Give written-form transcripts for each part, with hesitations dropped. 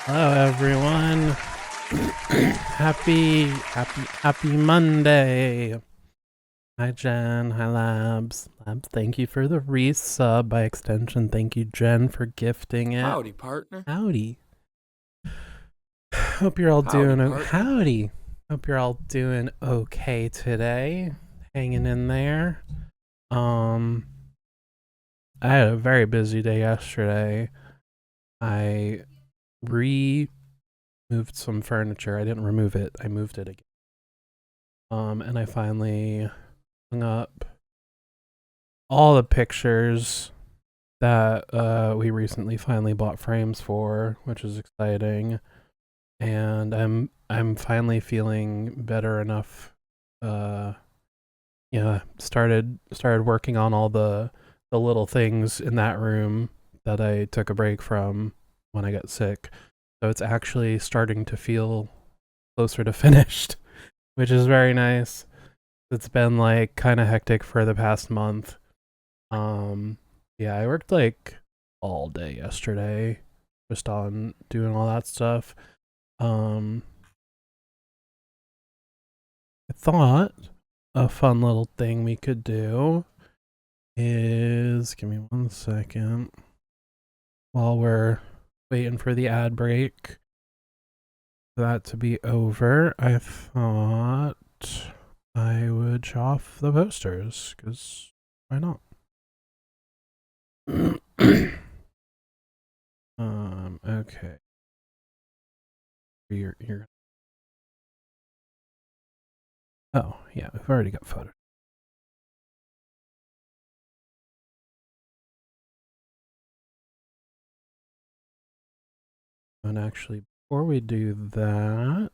Hello everyone. happy Monday. Hi Jen, hi Labs. Labs, thank you for the resub. By extension, thank you Jen for gifting it. Howdy, partner. Howdy. Hope you're all Howdy, doing partner. howdy. Hope you're all doing okay today. Hanging in there. I had a very busy day yesterday. I moved some furniture. I didn't remove it. I moved it again. And I finally hung up all the pictures that we recently finally bought frames for, which is exciting. And I'm finally feeling better enough. Started working on all the little things in that room that I took a break from when I got sick. So it's actually starting to feel closer to finished, which is very nice. It's been like kind of hectic for the past month. Yeah, I worked like all day yesterday just on doing all that stuff. I thought a fun little thing we could do is give me 1 second while we're waiting for the ad break for that to be over. I thought I would show off the posters because why not? Okay. You're. Oh, yeah, we've already got photos. And actually, before we do that,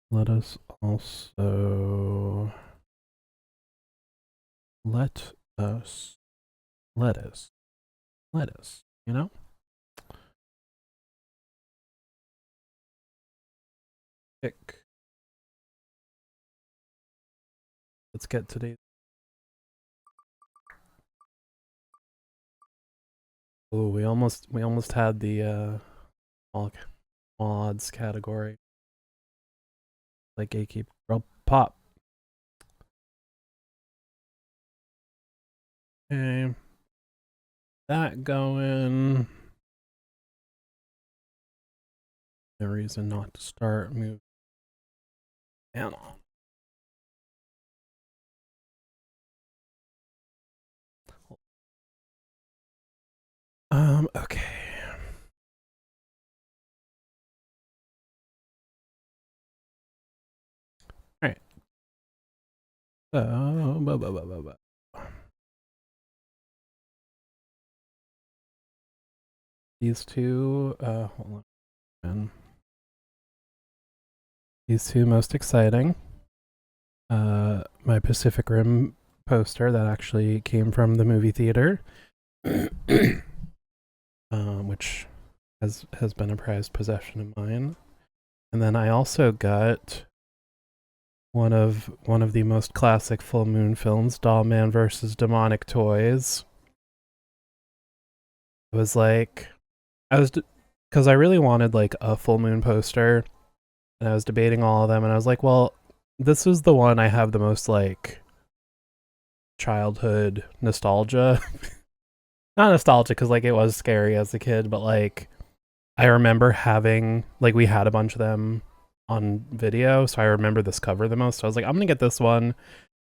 let us also let us, you know? Pick. Let's get today's. Oh, we almost had the all mods category. Like gatekeep. Girl pop. Okay. That going. No reason not to start moving. And on. Okay. All right. So, these two, hold on. These two most exciting. My Pacific Rim poster that actually came from the movie theater, which has been a prized possession of mine. And then I also got one of the most classic full moon films, Doll Man versus Demonic Toys. It was like because I really wanted like a full moon poster, and I was debating all of them, and I was like, well, this is the one I have the most like childhood nostalgia. Not nostalgia because like it was scary as a kid, but like I remember having like we had a bunch of them on video, so I remember this cover the most. So I was like, I'm gonna get this one.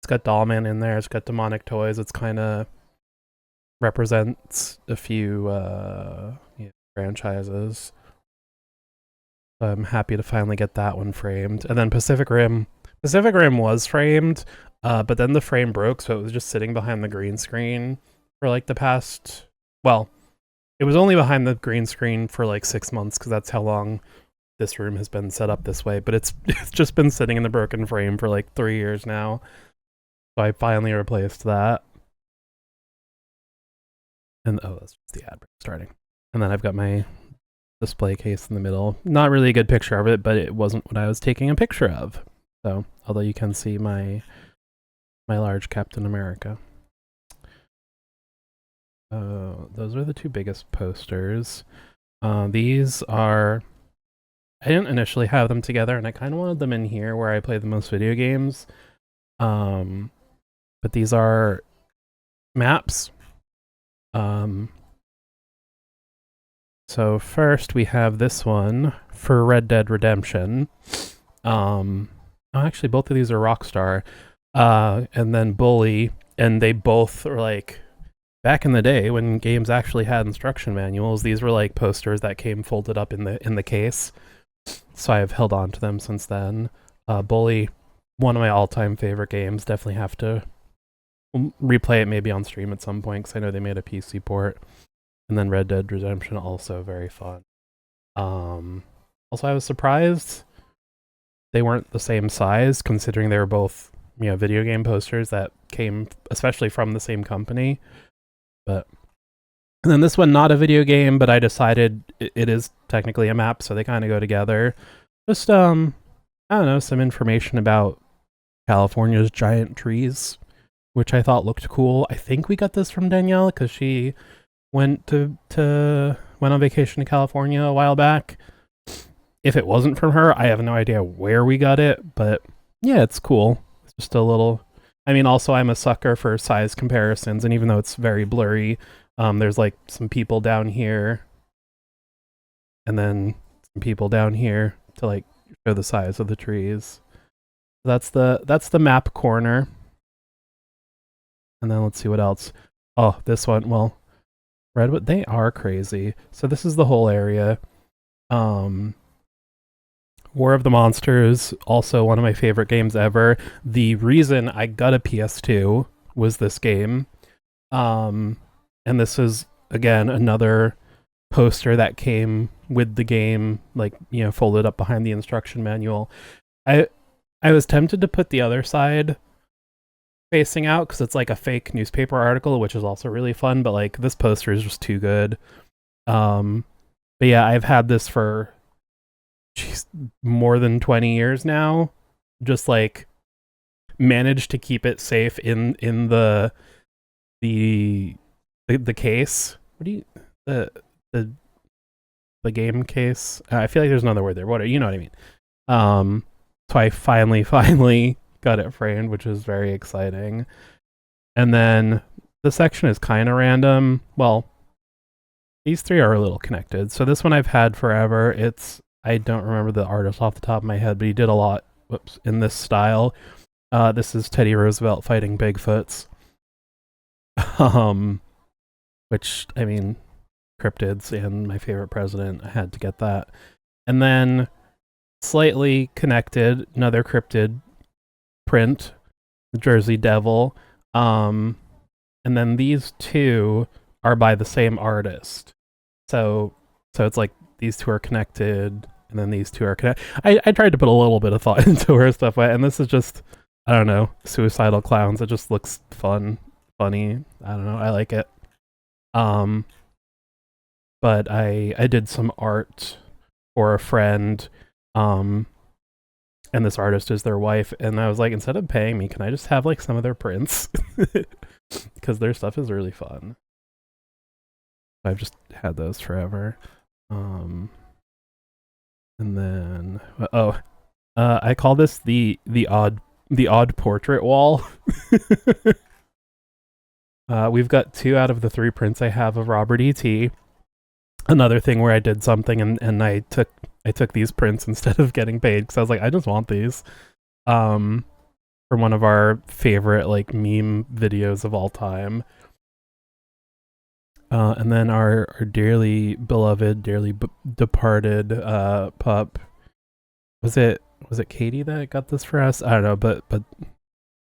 It's got Dollman in there. It's got demonic toys. It's kind of represents a few franchises. So I'm happy to finally get that one framed. And then Pacific Rim was framed, but then the frame broke, so it was just sitting behind the green screen for like the past. Well, it was only behind the green screen for like 6 months because that's how long this room has been set up this way. But it's just been sitting in the broken frame for like 3 years now. So I finally replaced that. And oh, that's just the ad break starting. And then I've got my display case in the middle. Not really a good picture of it, but it wasn't what I was taking a picture of. So, although you can see my large Captain America. Those are the two biggest posters. These are... I didn't initially have them together, and I kind of wanted them in here where I play the most video games. But these are maps. So first we have this one for Red Dead Redemption. Actually, both of these are Rockstar. And then Bully, and they both are like... Back in the day when games actually had instruction manuals, these were like posters that came folded up in the case. So I've held on to them since then. Bully, one of my all-time favorite games. Definitely have to replay it maybe on stream at some point because I know they made a PC port. And then Red Dead Redemption, also very fun. Also, I was surprised they weren't the same size, considering they were both, video game posters that came especially from the same company. But and then this one, not a video game, but I decided it is technically a map, so they kind of go together. Just I don't know, some information about California's giant trees, which I thought looked cool. I think we got this from Danielle because she went on vacation to California a while back. If it wasn't from her, I have no idea where we got it, but yeah, it's cool. It's just a little... I mean, also I'm a sucker for size comparisons, and even though it's very blurry, there's like some people down here, and then some people down here to like show the size of the trees. That's the map corner. And then let's see what else. Oh, this one. Well, Redwood, they are crazy. So this is the whole area. War of the Monsters, also one of my favorite games ever. The reason I got a PS2 was this game. And this is, again, another poster that came with the game, like, folded up behind the instruction manual. I was tempted to put the other side facing out because it's like a fake newspaper article, which is also really fun, but like this poster is just too good. But yeah, I've had this for more than 20 years now. Just like managed to keep it safe in the case. What do you the game case? I feel like there's another word there. What you know what I mean? So I finally got it framed, which is very exciting. And then the section is kind of random. Well, these three are a little connected. So this one I've had forever. I don't remember the artist off the top of my head, but he did a lot in this style. This is Teddy Roosevelt fighting Bigfoots. Which, I mean, cryptids and my favorite president, I had to get that. And then slightly connected, another cryptid print, the Jersey Devil. And then these two are by the same artist. So it's like these two are connected, and then these two are connected. I tried to put a little bit of thought into where stuff went, and this is just, I don't know, suicidal clowns. It just looks funny. I don't know, I like it. But I did some art for a friend, and this artist is their wife, and I was like, instead of paying me, can I just have like some of their prints? Because their stuff is really fun. I've just had those forever. And then I call this the odd portrait wall. We've got 2 out of the 3 prints I have of Robert E.T. Another thing where I did something and I took these prints instead of getting paid because I was like, I just want these. From one of our favorite like meme videos of all time. And then our dearly beloved, dearly departed pup. Was it Katie that got this for us? I don't know, but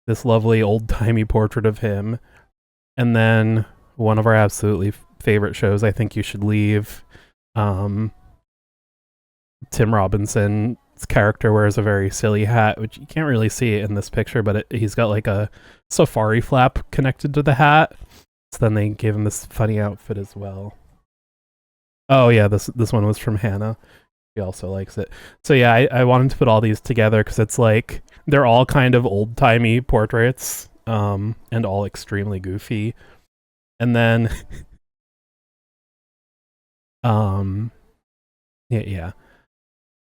this lovely old-timey portrait of him. And then one of our absolutely favorite shows, I Think You Should Leave. Tim Robinson's character wears a very silly hat, which you can't really see it in this picture, but he's got like a safari flap connected to the hat. So then they gave him this funny outfit as well. Oh yeah, this one was from Hannah. She also likes it. So yeah, I wanted to put all these together because it's like they're all kind of old-timey portraits, and all extremely goofy. And then Um, yeah.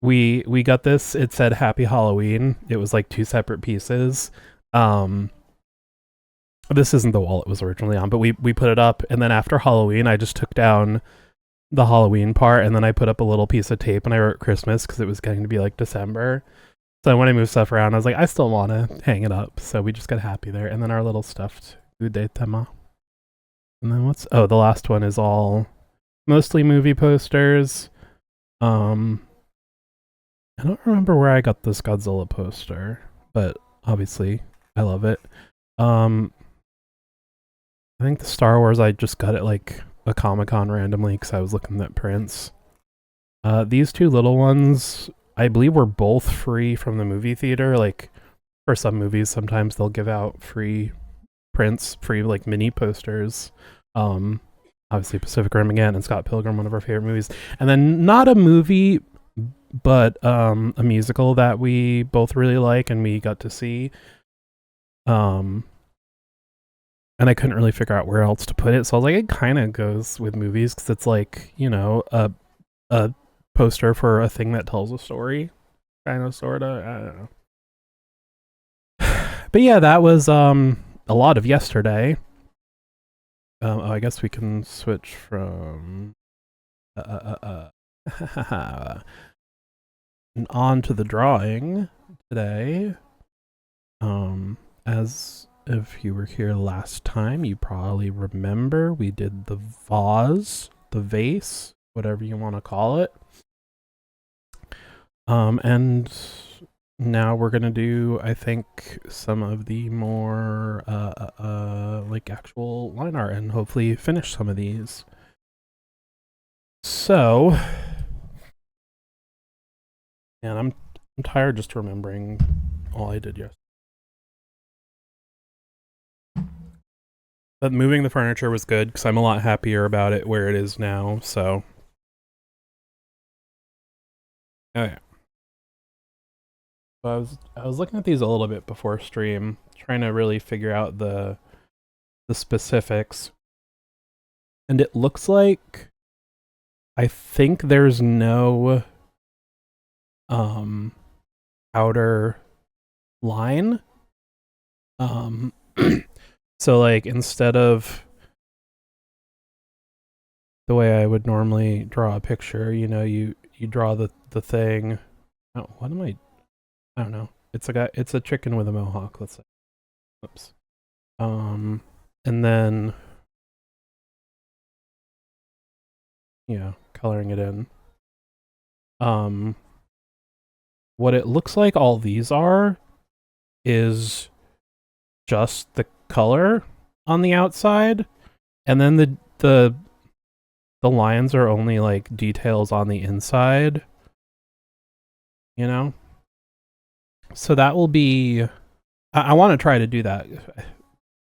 We got this. It said Happy Halloween. It was like two separate pieces. Um, this isn't the wall it was originally on, but we put it up, and then after Halloween, I just took down the Halloween part, and then I put up a little piece of tape and I wrote Christmas because it was getting to be like December. So when I moved stuff around, I was like, I still want to hang it up. So we just got happy there, and then our little stuffed Ude Tema. And then the last one is all mostly movie posters. I don't remember where I got this Godzilla poster, but obviously I love it. I think the Star Wars, I just got it like a Comic-Con randomly because I was looking at prints. These two little ones, I believe, were both free from the movie theater. Like, for some movies, sometimes they'll give out free prints, free like mini posters. Obviously Pacific Rim again and Scott Pilgrim, one of our favorite movies. And then not a movie, but a musical that we both really like and we got to see. And I couldn't really figure out where else to put it, so I was like, it kind of goes with movies because it's like, you know, a poster for a thing that tells a story, kind of, sort of. I don't know. But yeah, that was a lot of yesterday. I guess we can switch from and on to the drawing today. As if you were here last time, you probably remember we did the vase, the vase, whatever you want to call it. And now we're gonna do, I think, some of the more like actual line art and hopefully finish some of these. So, and I'm tired just remembering all I did yesterday. But moving the furniture was good because I'm a lot happier about it where it is now. So, oh yeah. So I was looking at these a little bit before stream, trying to really figure out the specifics, and it looks like I think there's no outer line. So like instead of the way I would normally draw a picture, you know, you draw the thing. Oh, what am I don't know. It's a chicken with a mohawk, let's say. Oops. And then yeah, coloring it in. What it looks like all these are is just the color on the outside, and then the lines are only like details on the inside, you know? So that will be I want to try to do that,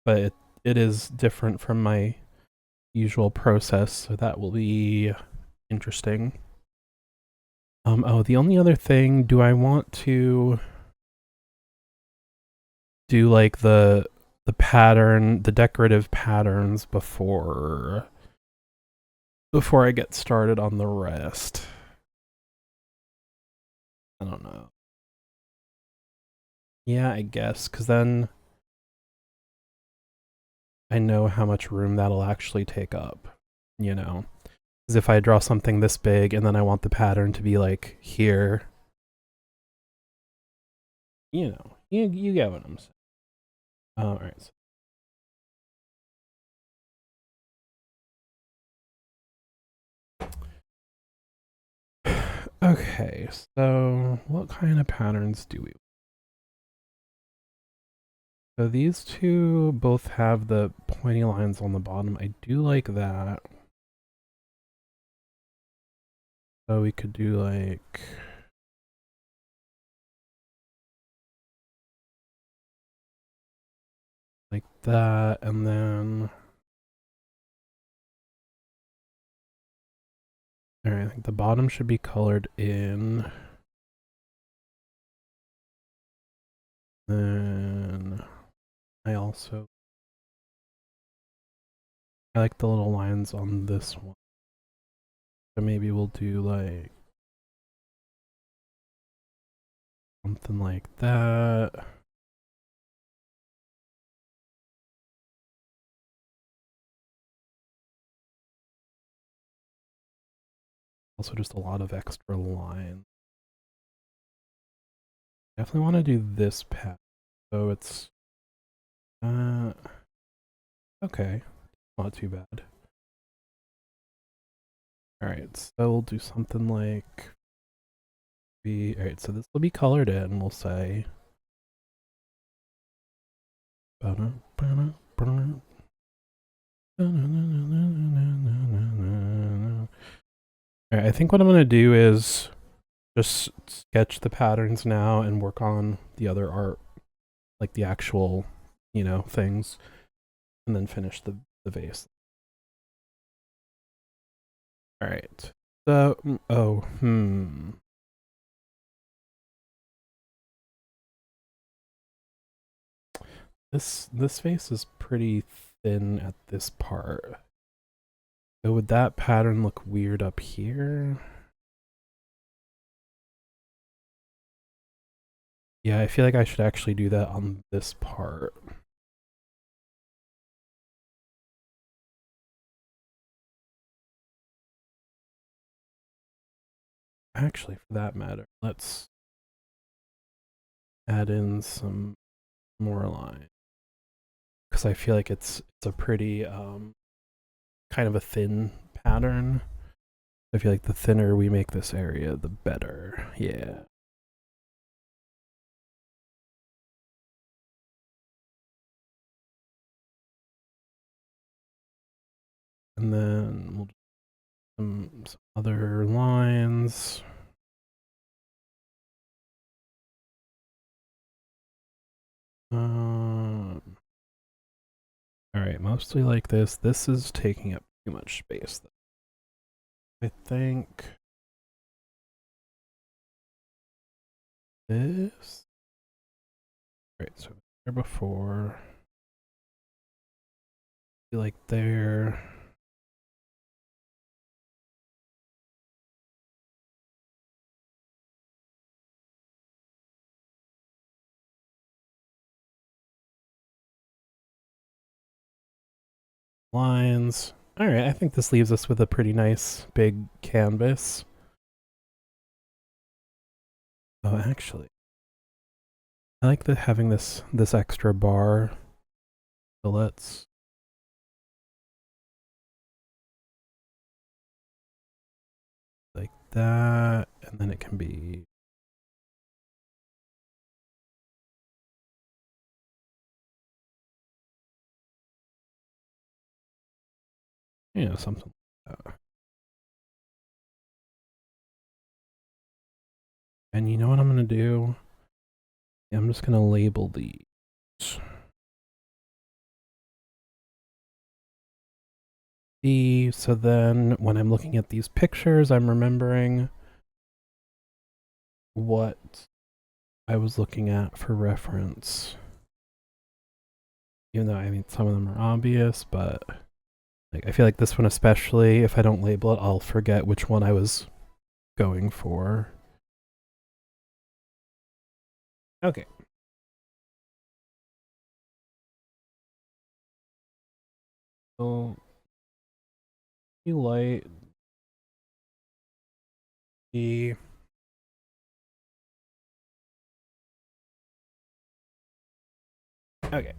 but it is different from my usual process, so that will be interesting. Oh, the only other thing, do I want to do like the pattern, the decorative patterns before I get started on the rest? I don't know. Yeah, I guess, because then I know how much room that'll actually take up, you know? Because if I draw something this big and then I want the pattern to be like here, you know, you get what I'm saying. All right. Okay, so what kind of patterns do we? So these two both have the pointy lines on the bottom. I do like that. So we could do like that, and then all right, I think the bottom should be colored in. Then I like the little lines on this one. So maybe we'll do like something like that. Also just a lot of extra lines. Definitely want to do this path. So it's okay. Not too bad. Alright, so we'll do something like alright, so this will be colored in, we'll say. Alright, I think what I'm gonna do is just sketch the patterns now and work on the other art, like the actual, things, and then finish the vase. Alright. So, This vase is pretty thin at this part. So would that pattern look weird up here? Yeah, I feel like I should actually do that on this part. Actually, for that matter, let's add in some more line. Because I feel like it's a pretty kind of a thin pattern. I feel like the thinner we make this area, the better. Yeah. And then we'll do some other lines. All right, mostly like this. This is taking up too much space, though. I think this. All right, so there before. Like there. Lines. All right, I think this leaves us with a pretty nice big canvas. Oh, actually, I like having this extra bar. So let's like that, and then it can be something like that. And you know what I'm gonna do? I'm just gonna label these. So then when I'm looking at these pictures, I'm remembering what I was looking at for reference. Even though, I mean, some of them are obvious, but like I feel like this one especially, if I don't label it, I'll forget which one I was going for. Okay. So, you light the okay.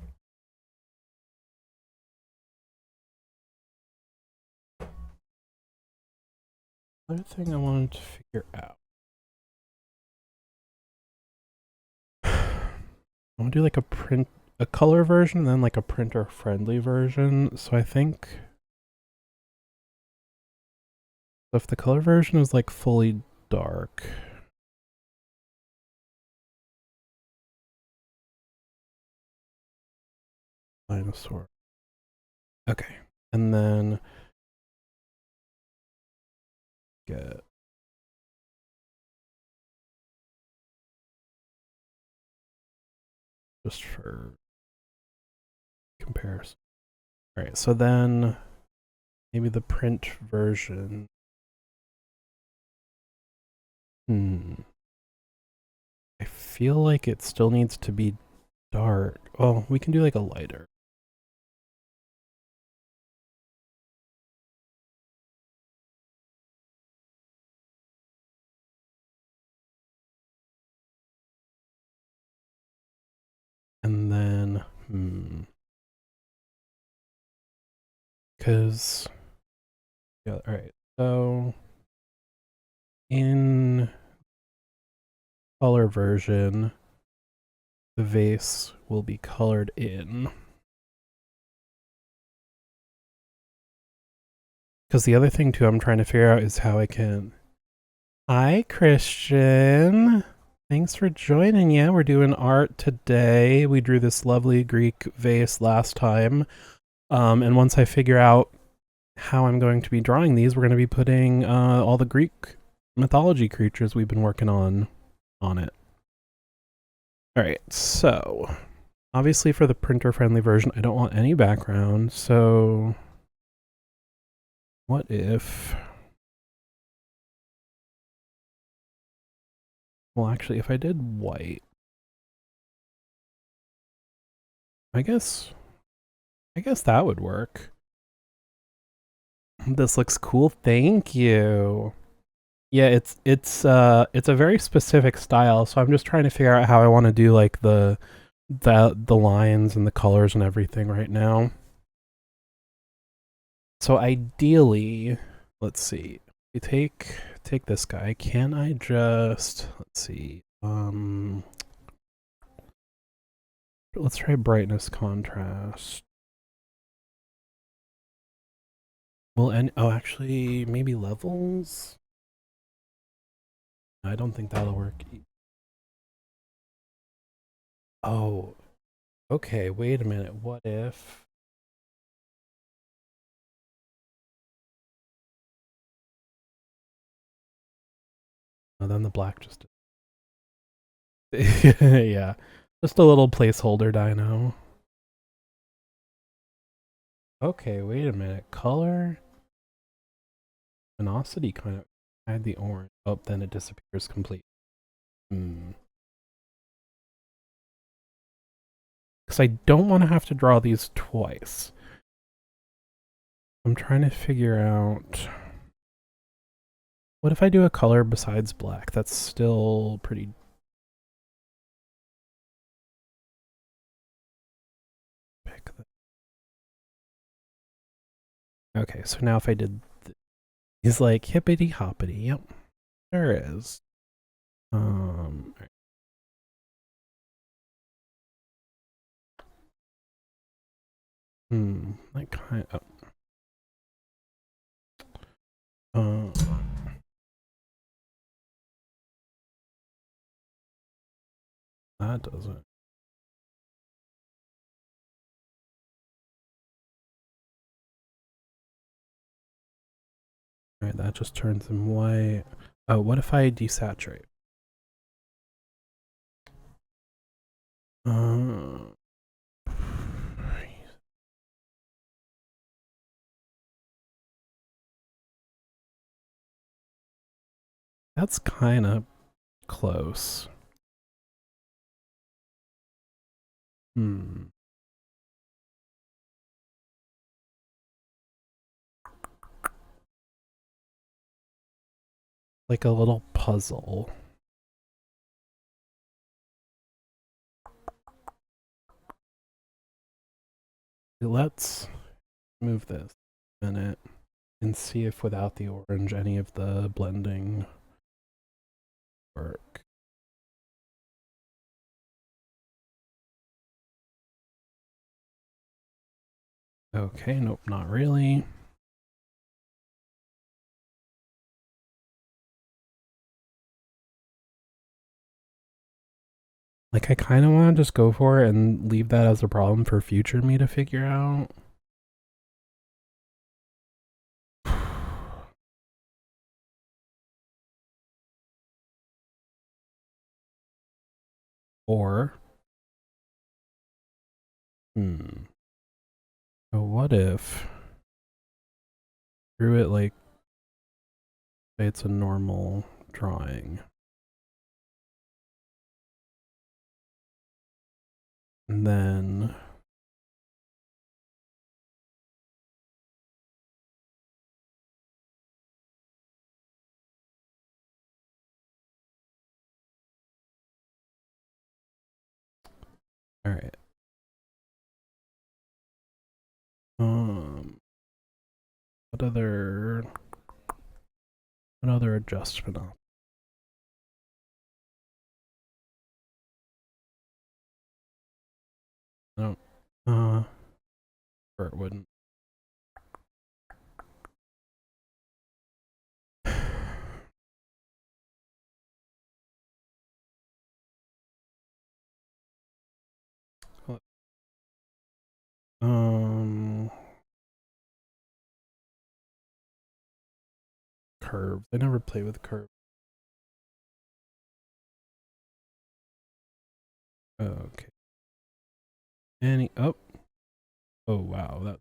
Other thing I wanted to figure out. I want to do like a color version, and then like a printer friendly version. So I think if the color version is like fully dark, dinosaur. Okay, and then get just for comparison. All right, so then maybe the print version I feel like it still needs to be dark. Oh, we can do like a lighter. And then, because, yeah, all right. So in color version, the vase will be colored in. Because the other thing too I'm trying to figure out is how I can... Hi, Christian. Thanks for joining. Yeah, we're doing art today. We drew this lovely Greek vase last time. And once I figure out how I'm going to be drawing these, we're going to be putting all the Greek mythology creatures we've been working on it. All right, so obviously for the printer-friendly version, I don't want any background. So what if... Well, actually, if I did white, I guess that would work. This looks cool. Thank you. Yeah, it's a very specific style, so I'm just trying to figure out how I want to do like the lines and the colors and everything right now. So ideally, let's see. We take this guy. Can I just, let's see. Let's try brightness contrast. Well, and oh, actually, maybe levels. I don't think that'll work. Oh, okay. Wait a minute. What if? Oh, then the black just... yeah, just a little placeholder dino. Okay, wait a minute. Color, luminosity kind of add the orange. Oh, then it disappears completely. Because I don't want to have to draw these twice. I'm trying to figure out... What if I do a color besides black? That's still pretty... Okay, so now if I did... He's like, hippity hoppity. Yep, there is. That kind of... that doesn't... Alright, that just turns them white. Oh, what if I desaturate? That's kind of close. Like a little puzzle. Let's move this a minute and see if without the orange any of the blending work. Okay, nope, not really. Like, I kind of want to just go for it and leave that as a problem for future me to figure out. Or, so what if drew it like, say it's a normal drawing. And then all right. What other adjustment op- No. Or it wouldn't. Um Curves. I never play with curves. Okay. Any oh wow, that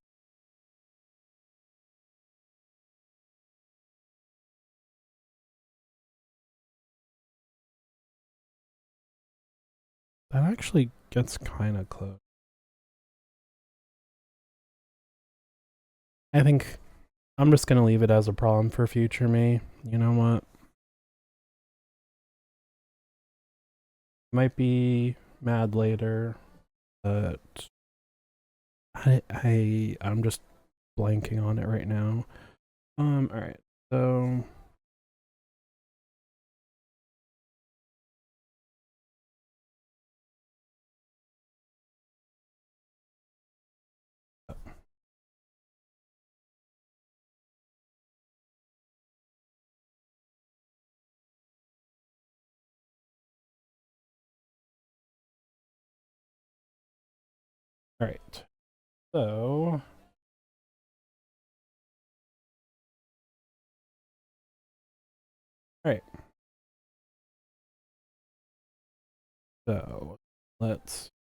actually gets kind of close. I think I'm just gonna leave it as a problem for future me. You know what? Might be mad later, but I'm just blanking on it right now. All right. So all right. So all right. So let's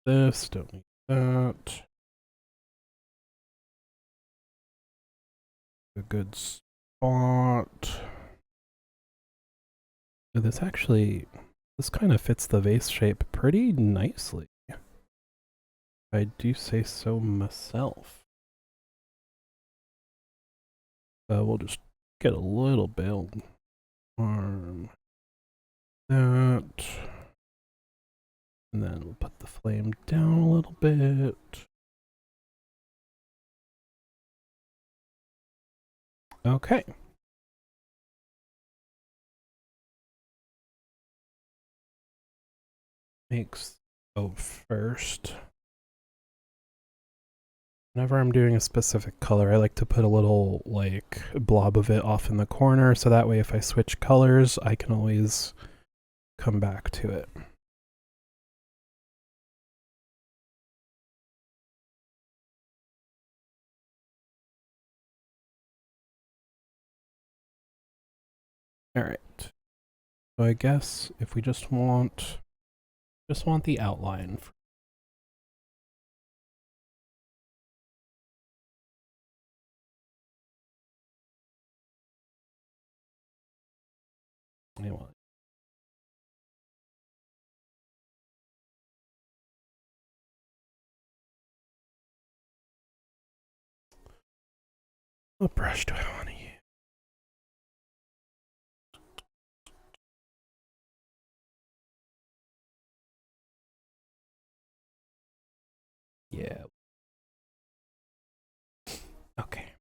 this. Don't need that. A good spot. This kind of fits the vase shape pretty nicely. I do say so myself. We'll just get a little build arm that, and then we'll put the flame down a little bit. Okay. Makes first. Whenever I'm doing a specific color, I like to put a little like blob of it off in the corner so that way if I switch colors, I can always come back to it. All right. So I guess if we just want the outline. Anyway. What brush do I want to use? Yeah. Okay.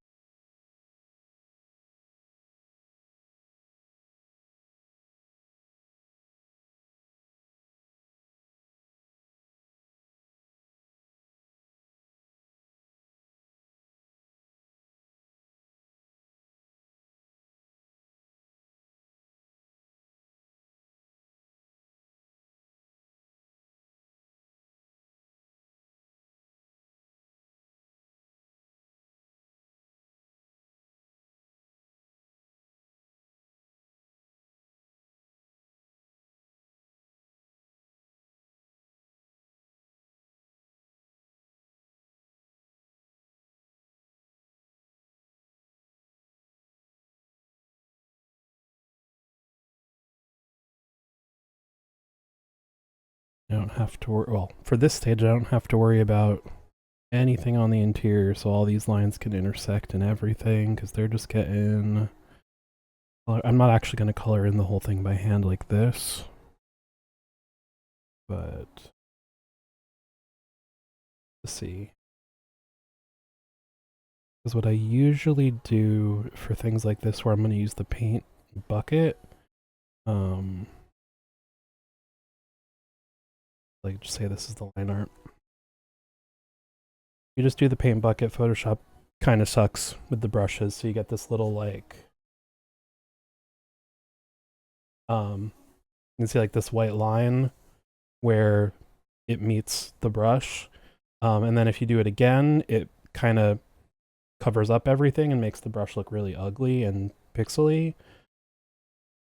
I don't have to worry. Well, for this stage, I don't have to worry about anything on the interior, so all these lines can intersect and everything because they're just getting. I'm not actually going to color in the whole thing by hand like this, but let's see. Because what I usually do for things like this, where I'm going to use the paint bucket, like just say this is the line art. You just do the paint bucket. Photoshop kind of sucks with the brushes, so you get this little like, you can see like this white line where it meets the brush, and then if you do it again, it kind of covers up everything and makes the brush look really ugly and pixely.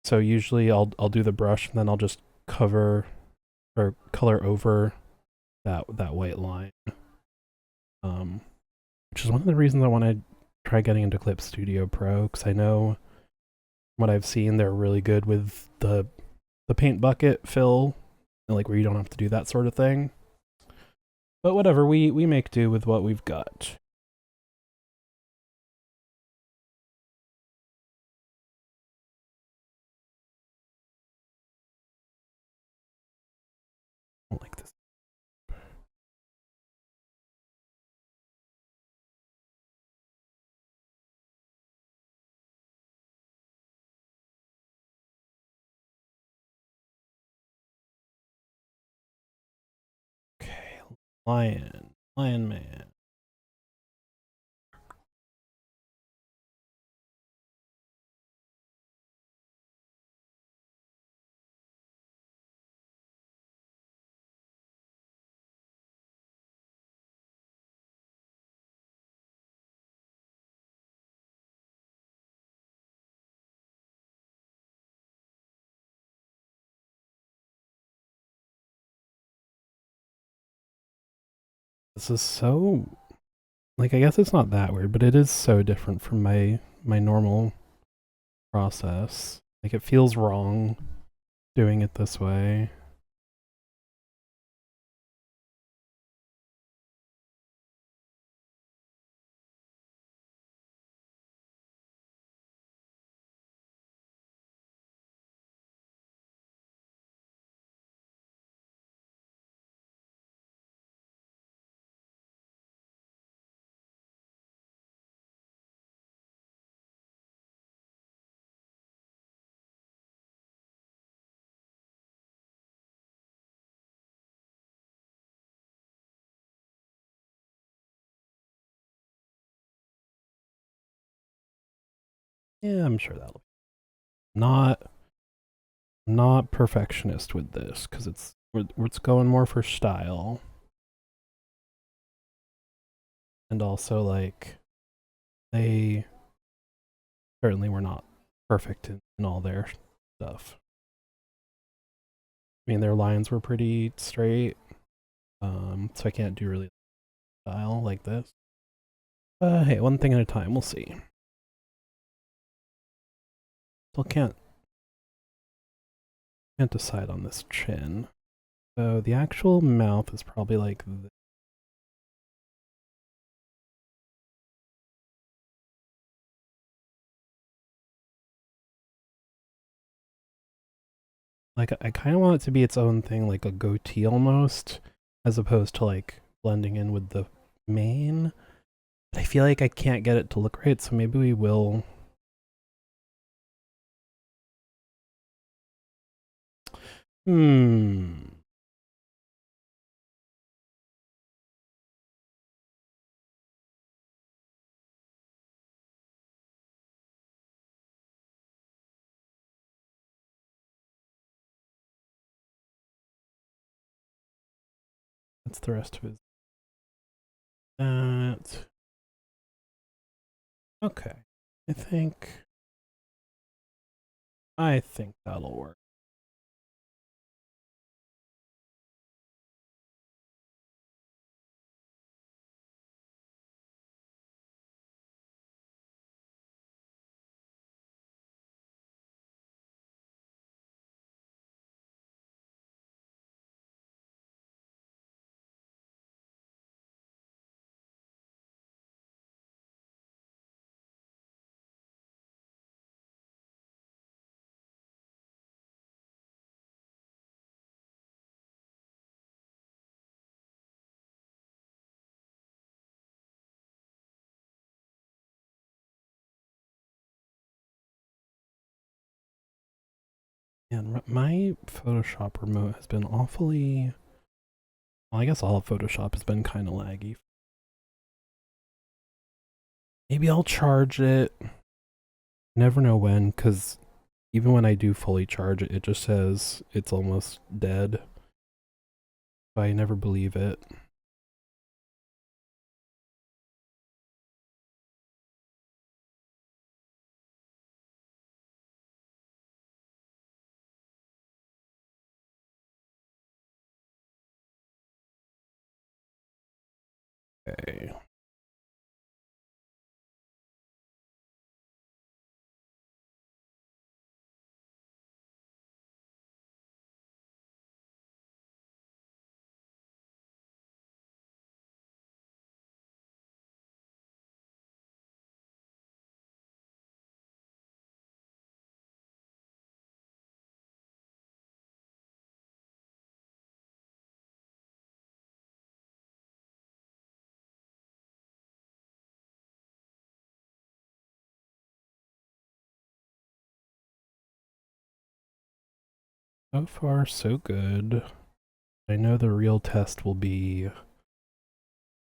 So usually I'll do the brush and then I'll just cover or color over that white line. Which is one of the reasons I want to try getting into Clip Studio Pro, because I know what I've seen, they're really good with the paint bucket fill, like where you don't have to do that sort of thing. But whatever, we make do with what we've got. I don't like this. Okay, Lion Man. This is so, like, I guess it's not that weird, but it is so different from my normal process. Like, it feels wrong doing it this way. Yeah, I'm sure that'll be not perfectionist with this because it's going more for style, and also like they certainly were not perfect in all their stuff. I mean, their lines were pretty straight, so I can't do really style like this. Hey, one thing at a time. We'll see. Still can't decide on this chin. So the actual mouth is probably like this. Like I kind of want it to be its own thing, like a goatee almost, as opposed to like blending in with the mane. But I feel like I can't get it to look right, so maybe we will. Hmm. That's the rest of his. That. Okay. I think. I think that'll work. And my Photoshop remote has been awfully... Well, I guess all of Photoshop has been kind of laggy. Maybe I'll charge it. Never know when, because even when I do fully charge it, it just says it's almost dead. So I never believe it. Okay. So far, so good. I know the real test will be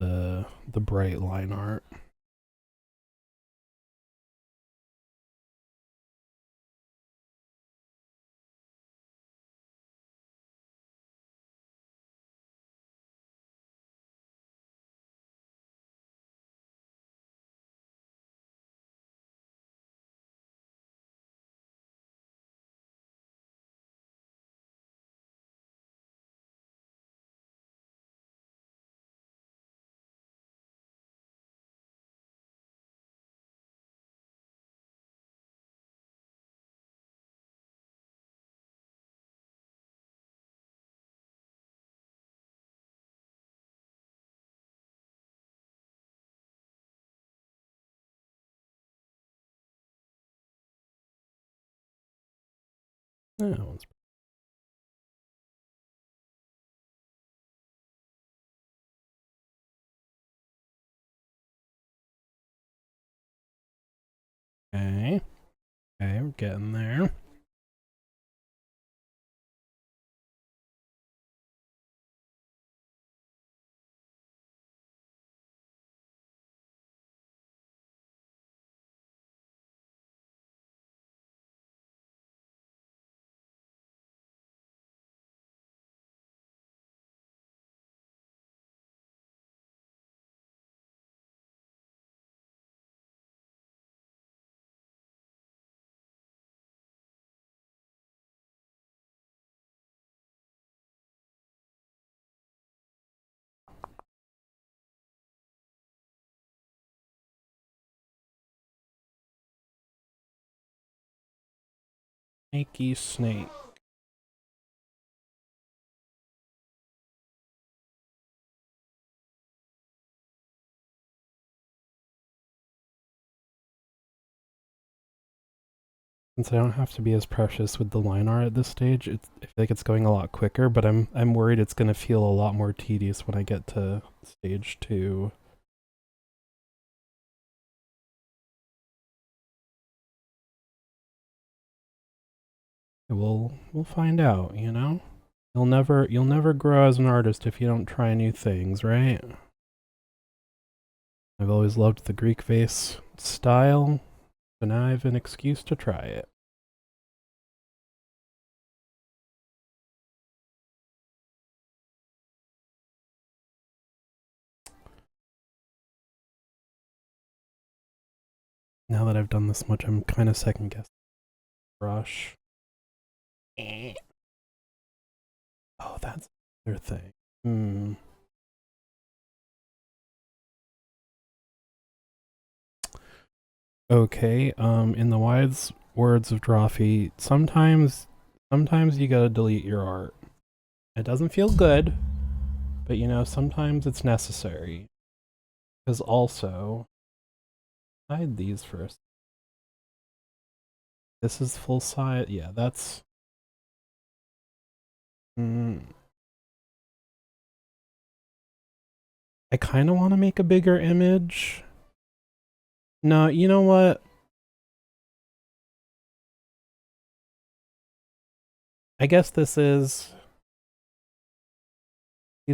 the bright line art. That one's okay. Okay, we're getting there. Snaky snake. Since I don't have to be as precious with the line art at this stage, I feel like it's going a lot quicker, but I'm worried it's gonna feel a lot more tedious when I get to stage 2. We'll find out, you know? You'll never grow as an artist if you don't try new things, right? I've always loved the Greek vase style, so now I have an excuse to try it. Now that I've done this much, I'm kind of second guessing. Brush. Oh, that's their thing. Okay, in the wise words of Drawfee, sometimes you gotta delete your art. It doesn't feel good, but you know, sometimes it's necessary. Because also, hide these first. This is full size. Yeah, that's... I kind of want to make a bigger image. No, you know what? I guess these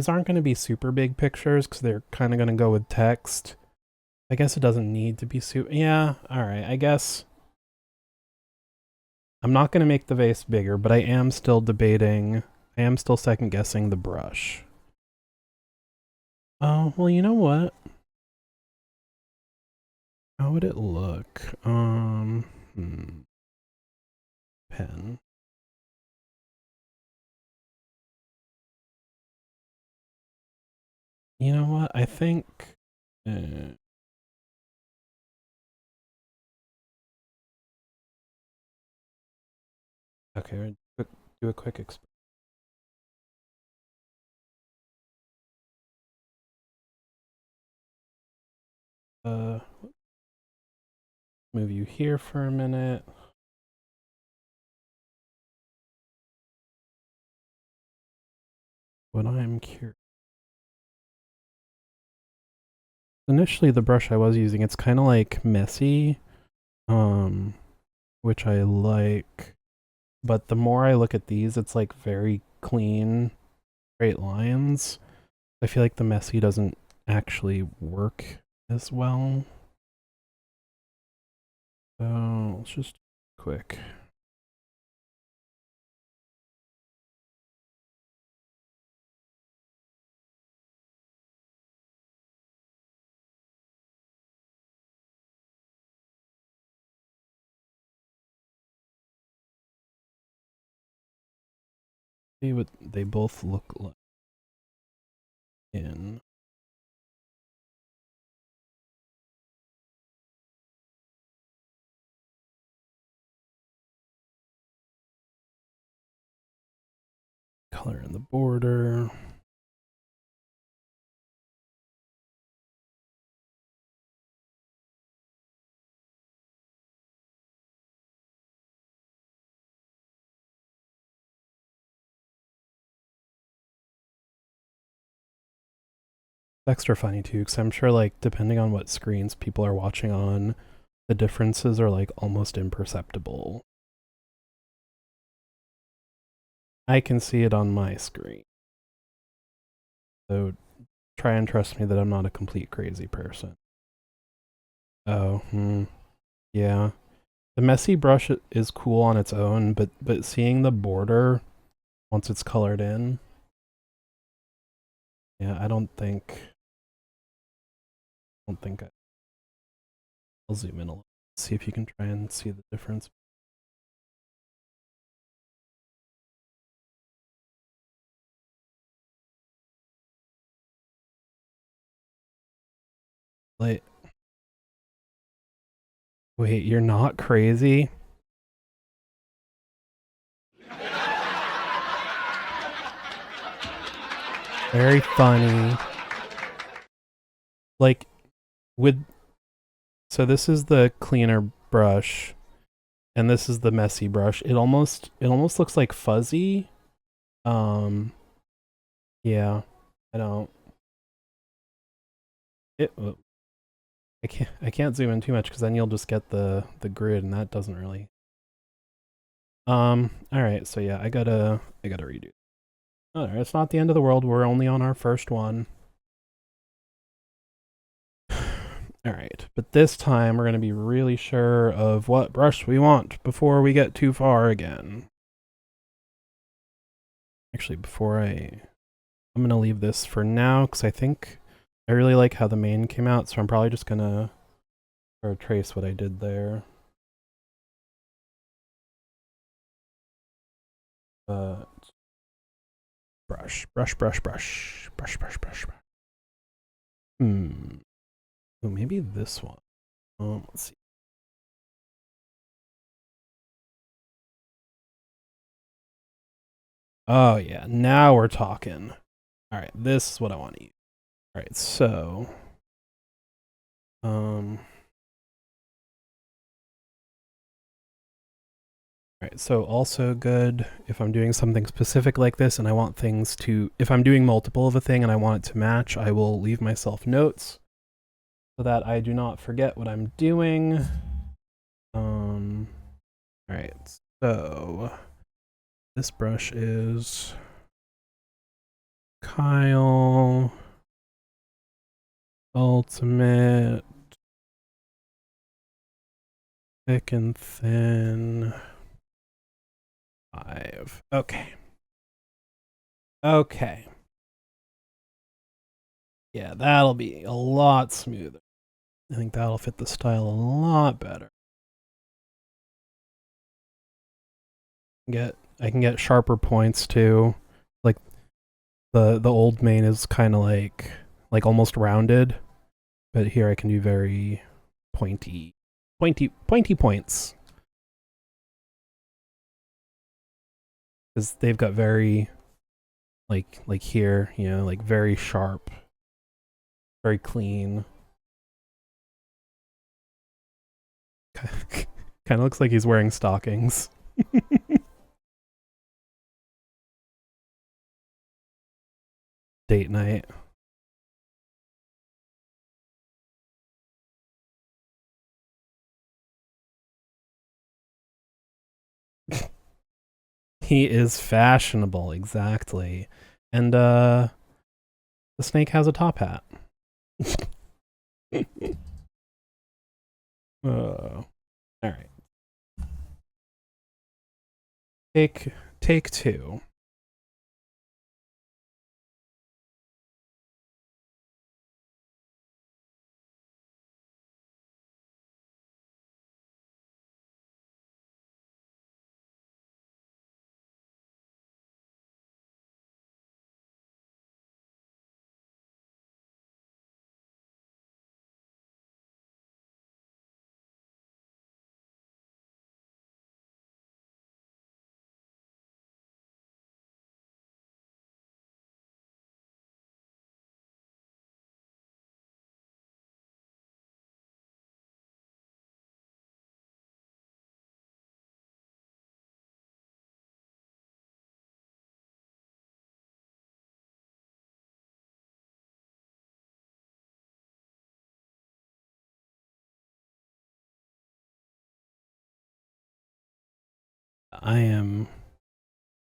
aren't going to be super big pictures because they're kind of going to go with text. I guess it doesn't need to be super. Yeah, all right. I guess I'm not going to make the vase bigger, but I am still debating. I am still second guessing the brush. Oh, well, you know what? How would it look? Pen. You know what? I think. Okay, do a quick experiment. Move you here for a minute. What I'm curious. Initially, the brush I was using, it's kind of like messy, which I like. But the more I look at these, it's like very clean, straight lines. I feel like the messy doesn't actually work as well. So let's just quick. See what they both look like in. Color in the border. Extra funny too, because I'm sure like depending on what screens people are watching on, the differences are like almost imperceptible. I can see it on my screen. So try and trust me that I'm not a complete crazy person. Oh, yeah. The messy brush is cool on its own, but seeing the border once it's colored in, yeah, I don't think I'll zoom in a little. See if you can try and see the difference. Like, wait, you're not crazy? Very funny. Like, so this is the cleaner brush, and this is the messy brush. It almost looks like fuzzy. Yeah, I don't. I can't zoom in too much because then you'll just get the grid, and that doesn't really. All right, so yeah, I gotta redo. All right, it's not the end of the world. We're only on our first one. All right, but this time we're gonna be really sure of what brush we want before we get too far again. Actually, I'm gonna leave this for now because I think I really like how the mane came out, so I'm probably just gonna trace what I did there. But brush. Oh, maybe this one. Let's see. Oh yeah, now we're talking. All right, this is what I want to use. All right, so Alright, so also good if I'm doing something specific like this and I want things to, if I'm doing multiple of a thing and I want it to match, I will leave myself notes so that I do not forget what I'm doing. Alright, so This brush is Kyle Ultimate Thick and Thin 5. Okay. Okay. Yeah, that'll be a lot smoother. I think that'll fit the style a lot better. I can get sharper points too. Like the old mane is kind of like almost rounded, but here I can do very pointy points. Because they've got very like here, you know, like very sharp, very clean. Kind of looks like he's wearing stockings. Date night. He is fashionable, exactly. And the snake has a top hat. All right. Take two.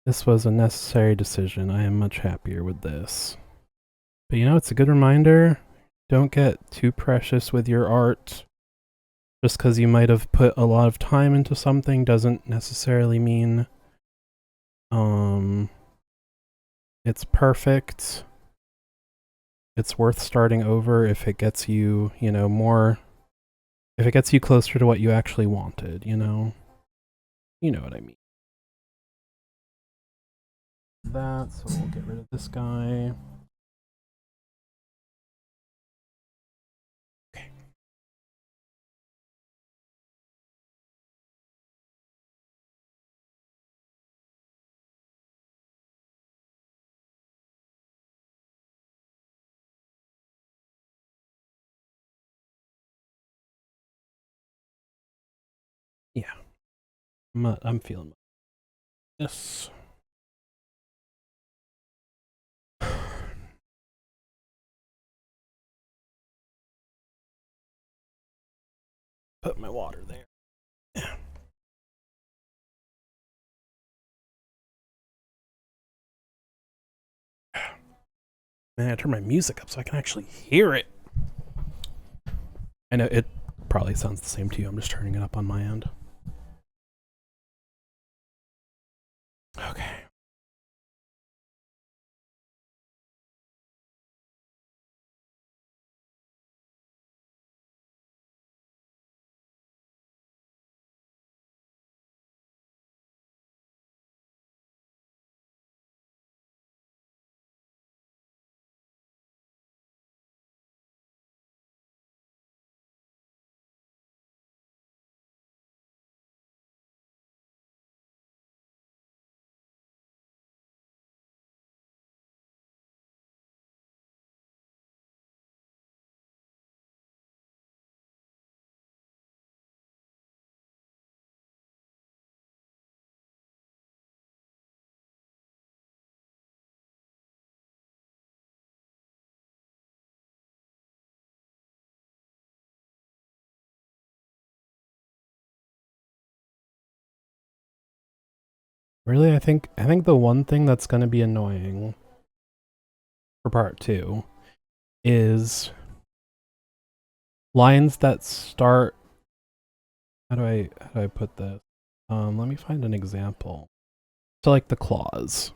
This was a necessary decision. I am much happier with this. But you know, it's a good reminder. Don't get too precious with your art. Just because you might have put a lot of time into something doesn't necessarily mean it's perfect. It's worth starting over if it gets you, you know, more, if it gets you closer to what you actually wanted, you know? You know what I mean. That, so we'll get rid of this guy. Okay. Yeah. I'm feeling this. Put my water there. Man, I turn my music up so I can actually hear it. I know it probably sounds the same to you. I'm just turning it up on my end. Okay. Really, I think the one thing that's going to be annoying for part 2 is lines that start. How do I put this? Let me find an example. So like the claws.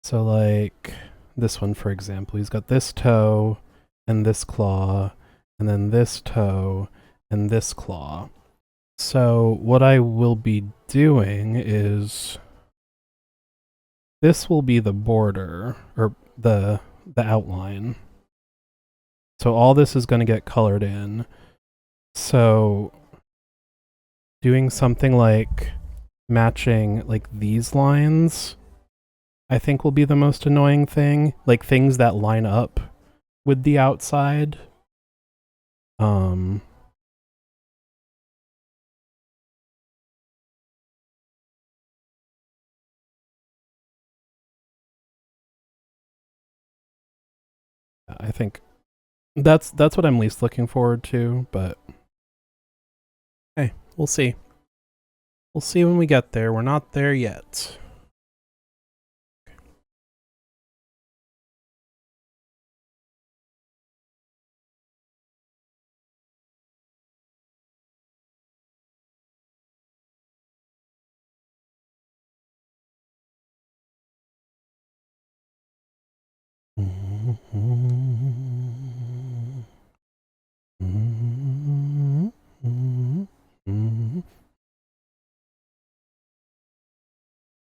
So like this one, for example, he's got this toe and this claw, and then this toe and this claw. So what I will be doing is this will be the border, or the outline. So all this is going to get colored in. So doing something like matching like these lines, I think will be the most annoying thing. Like things that line up with the outside. I think that's what I'm least looking forward to, but hey, we'll see. We'll see when we get there. We're not there yet.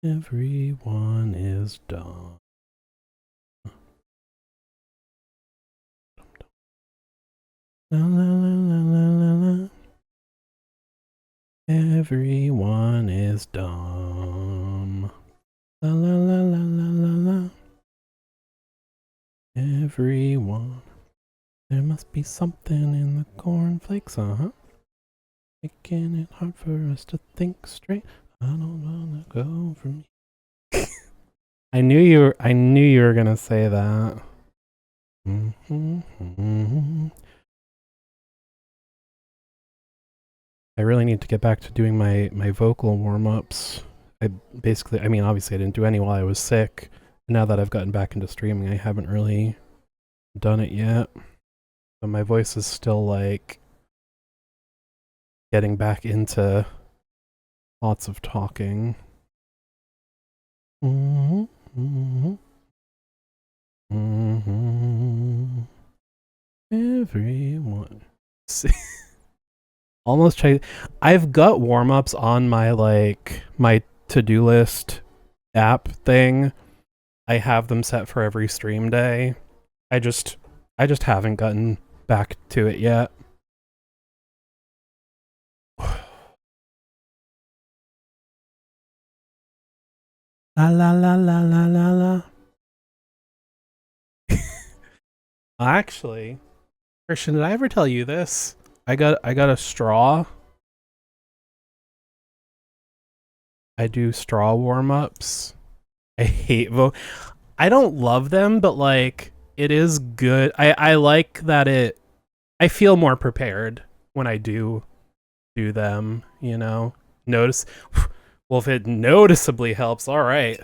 Everyone is done. La, la, la, la, la, la. Everyone is dumb. La la la la la la la. Everyone. There must be something in the cornflakes, making it hard for us to think straight. I don't wanna go from here. I knew you were gonna say that. I really need to get back to doing my vocal warm-ups. I mean, obviously I didn't do any while I was sick. And now that I've gotten back into streaming, I haven't really done it yet. But my voice is still like getting back into lots of talking. Everyone. Almost try. I've got warm-ups on my my to-do list app thing. I have them set for every stream day. I just haven't gotten back to it yet. La la la la la la la. Actually, Christian, did I ever tell you this? I got a straw. I do straw warm-ups. I hate I don't love them, but like it is good. I like that I feel more prepared when I do them, you know. Notice well, if it noticeably helps, all right.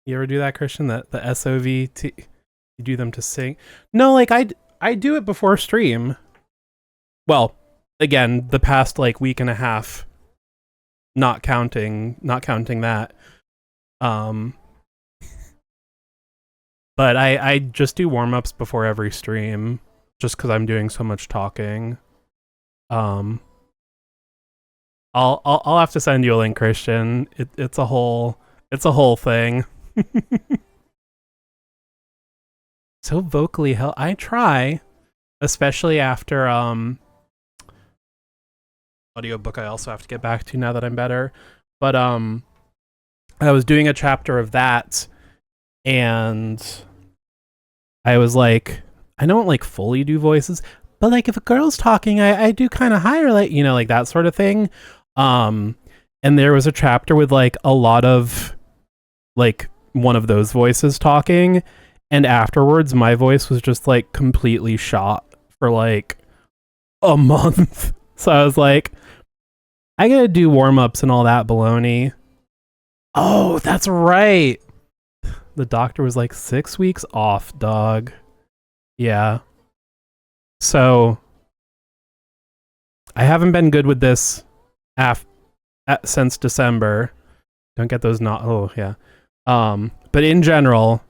You ever do that, Christian? That the SOVT, you do them to sing? No, like I do it before stream. Well, again, the past like week and a half, not counting that. But I just do warm-ups before every stream, just because I'm doing so much talking. I'll have to send you a link, Christian. It's a whole thing. So vocally I try, especially after audiobook I also have to get back to now that I'm better. But I was doing a chapter of that and I was like, I don't like fully do voices, but like if a girl's talking, I do kind of higher, like, you know, like that sort of thing. And there was a chapter with like a lot of like one of those voices talking, And afterwards, my voice was just like completely shot for like a month. So I was like, I gotta do warm-ups and all that baloney. Oh, that's right. The doctor was like 6 weeks off, dog. Yeah. So I haven't been good with this since December. Don't get those not. Oh yeah. But in general,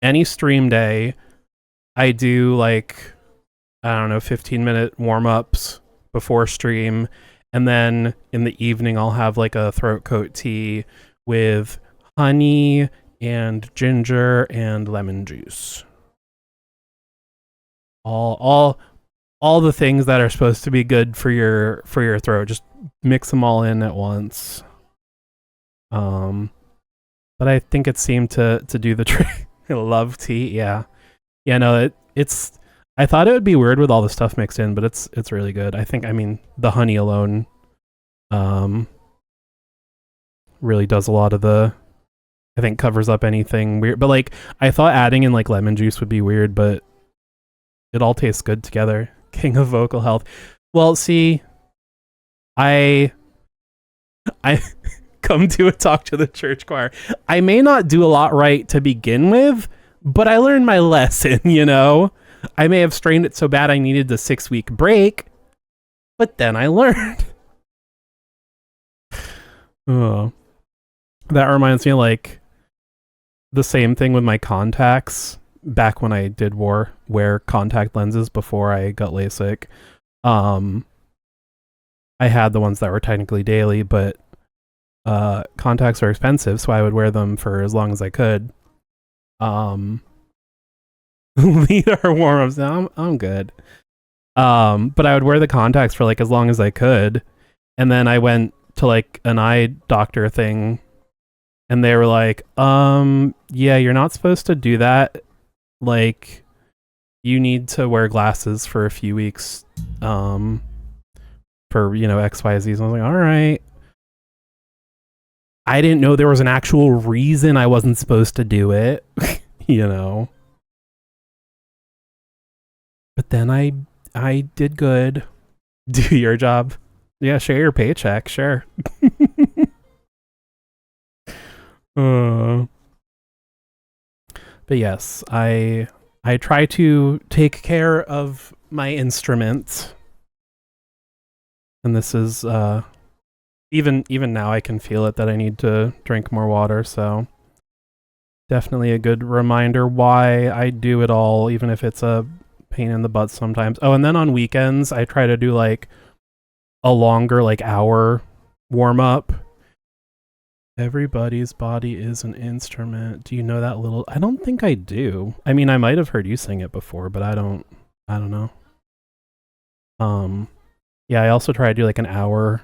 any stream day, I do like, I don't know, 15-minute warm-ups before stream, and then in the evening I'll have like a throat coat tea with honey and ginger and lemon juice. All the things that are supposed to be good for your throat, just mix them all in at once. But I think it seemed to do the trick. I love tea, yeah. Yeah, no, it's I thought it would be weird with all the stuff mixed in, but it's really good. I mean, the honey alone really does a lot of the, I think, covers up anything weird. But like, I thought adding in like lemon juice would be weird, but it all tastes good together. King of vocal health. Well, see, I come to a talk to the church choir. I may not do a lot right to begin with, but I learned my lesson, you know? I may have strained it so bad I needed the 6-week break, but then I learned. Oh. That reminds me of like the same thing with my contacts back when I did wear contact lenses before I got LASIK. I had the ones that were technically daily, but contacts are expensive, so I would wear them for as long as I could. Lead our warm-ups. I'm good. But I would wear the contacts for like as long as I could, and then I went to like an eye doctor thing, and they were like, yeah, you're not supposed to do that. Like, you need to wear glasses for a few weeks, for, you know, XYZ. So I was like, all right. I didn't know there was an actual reason I wasn't supposed to do it, you know. But then I did good. Do your job. Yeah, share your paycheck, sure. But yes, I try to take care of my instruments. And this is even now I can feel it that I need to drink more water, so definitely a good reminder why I do it all, even if it's a pain in the butt sometimes. Oh, and then on weekends I try to do like a longer like hour warm up. Everybody's body is an instrument. Do you know that little? I don't think I do. I mean, I might have heard you sing it before, but I don't know. Yeah, I also try to do like an hour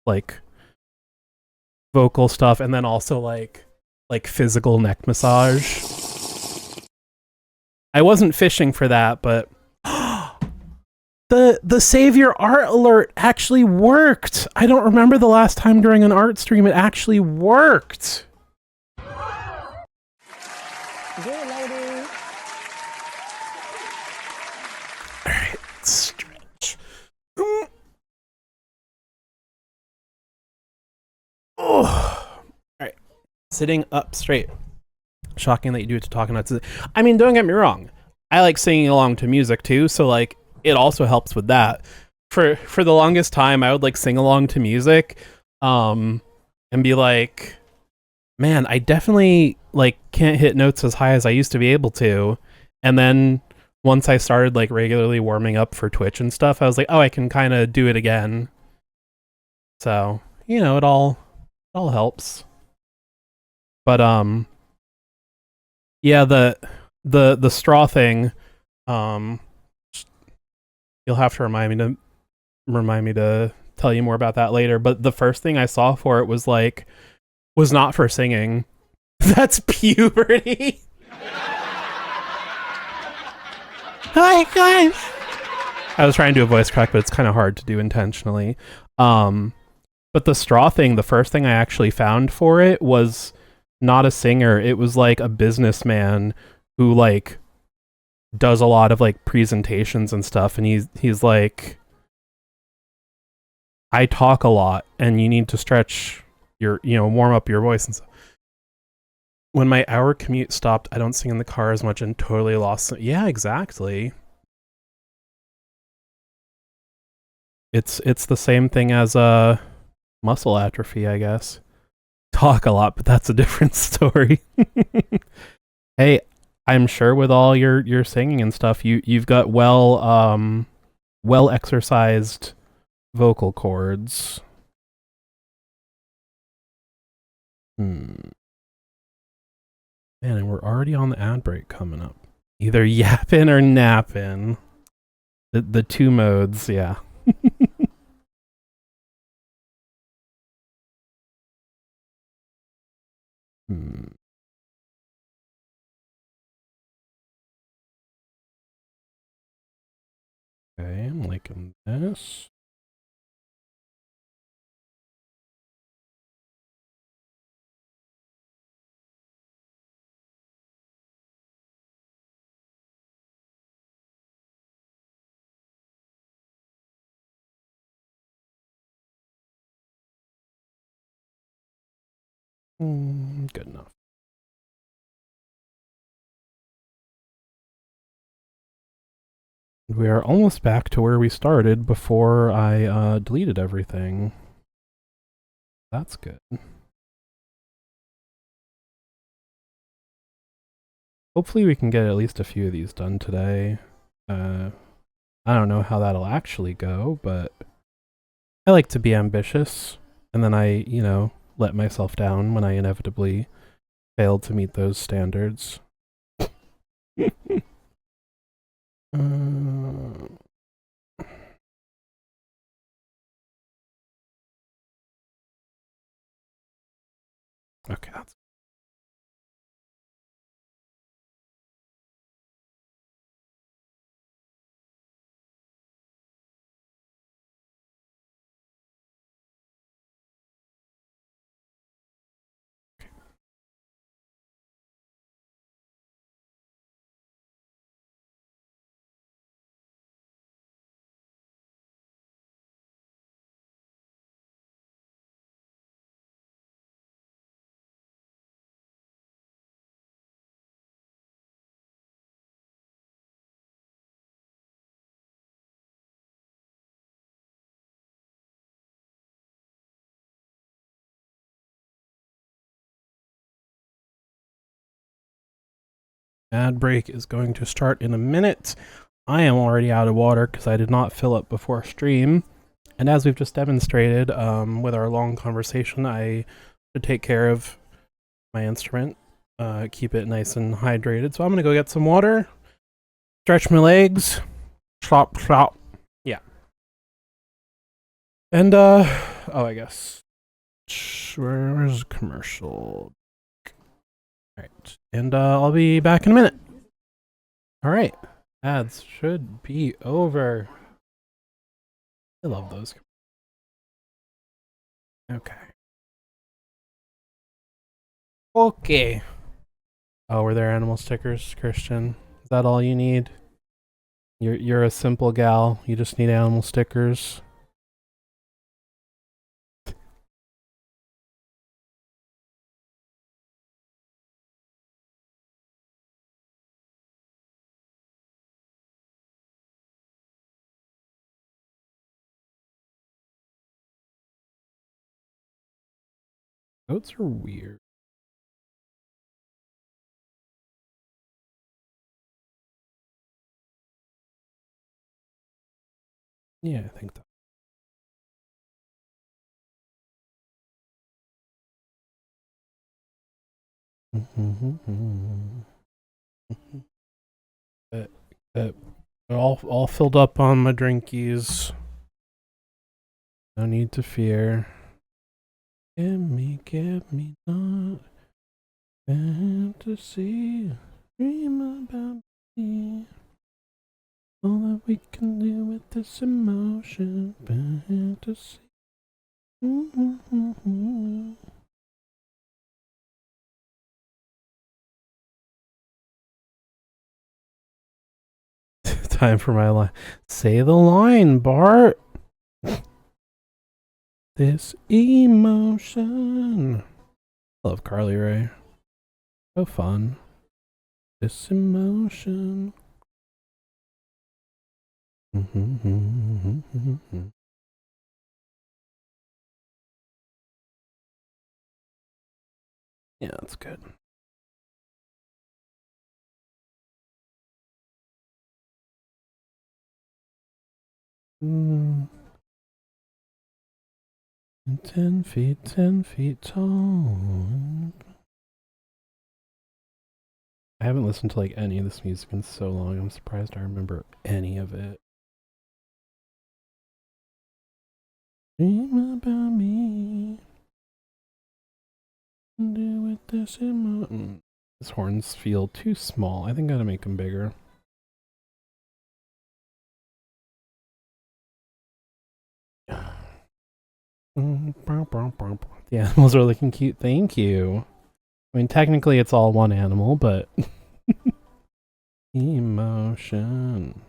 like vocal stuff, and then also like physical neck massage. I wasn't fishing for that, but the Savior art alert actually worked. I don't remember the last time during an art stream it actually worked. Good lady. All right, stretch. Oh. All right, sitting up straight. Shocking that you do it to talking nuts. I mean, don't get me wrong. I like singing along to music too, so like it also helps with that. For the longest time, I would like sing along to music, and be like, man, I definitely like can't hit notes as high as I used to be able to. And then once I started like regularly warming up for Twitch and stuff, I was like, oh, I can kind of do it again. So, you know, it all helps. But yeah, the straw thing, you'll have to remind me to tell you more about that later. But the first thing I saw for it was not for singing. That's puberty. Hi guys. I was trying to do a voice crack, but it's kind of hard to do intentionally. But the straw thing, the first thing I actually found for it was not a singer. It was like a businessman who like does a lot of like presentations and stuff, and he's like, I talk a lot and you need to stretch your, warm up your voice and stuff. When my hour commute stopped, I don't sing in the car as much and totally lost. Yeah, exactly. It's the same thing as muscle atrophy, I guess. Talk a lot, but that's a different story. Hey, I'm sure with all your singing and stuff, you've got well exercised vocal cords. Man, and we're already on the ad break coming up. Either yapping or napping. The two modes, yeah. Hmm. Okay, I'm liking this. Good enough. We are almost back to where we started before I deleted everything. That's good. Hopefully we can get at least a few of these done today. I don't know how that'll actually go, but I like to be ambitious, and then I, let myself down when I inevitably fail to meet those standards. Okay, that's ad break is going to start in a minute. I am already out of water because I did not fill up before stream. And as we've just demonstrated with our long conversation, I should take care of my instrument, keep it nice and hydrated. So I'm going to go get some water, stretch my legs, chop, chop. Yeah. And, I guess, where's the commercial? All right. And I'll be back in a minute. All right. Ads should be over. I love those. Okay. Okay. Oh, were there animal stickers, Christian? Is that all you need? You're a simple gal. You just need animal stickers. Goats are weird. Yeah, I think that. But all filled up on my drinkies. No need to fear. Give me not fantasy. Dream about me. All that we can do with this emotion. Fantasy. Time for my line. Say the line, Bart. This emotion. I love Carly Rae. So fun. This emotion. Yeah, that's good. Mm. 10 feet tall. I haven't listened to like any of this music in so long. I'm surprised I remember any of it. Dream about me. Do with this emotion. His horns feel too small. I think I gotta make them bigger. The animals are looking cute. Thank you. I mean, technically it's all one animal, but emotion.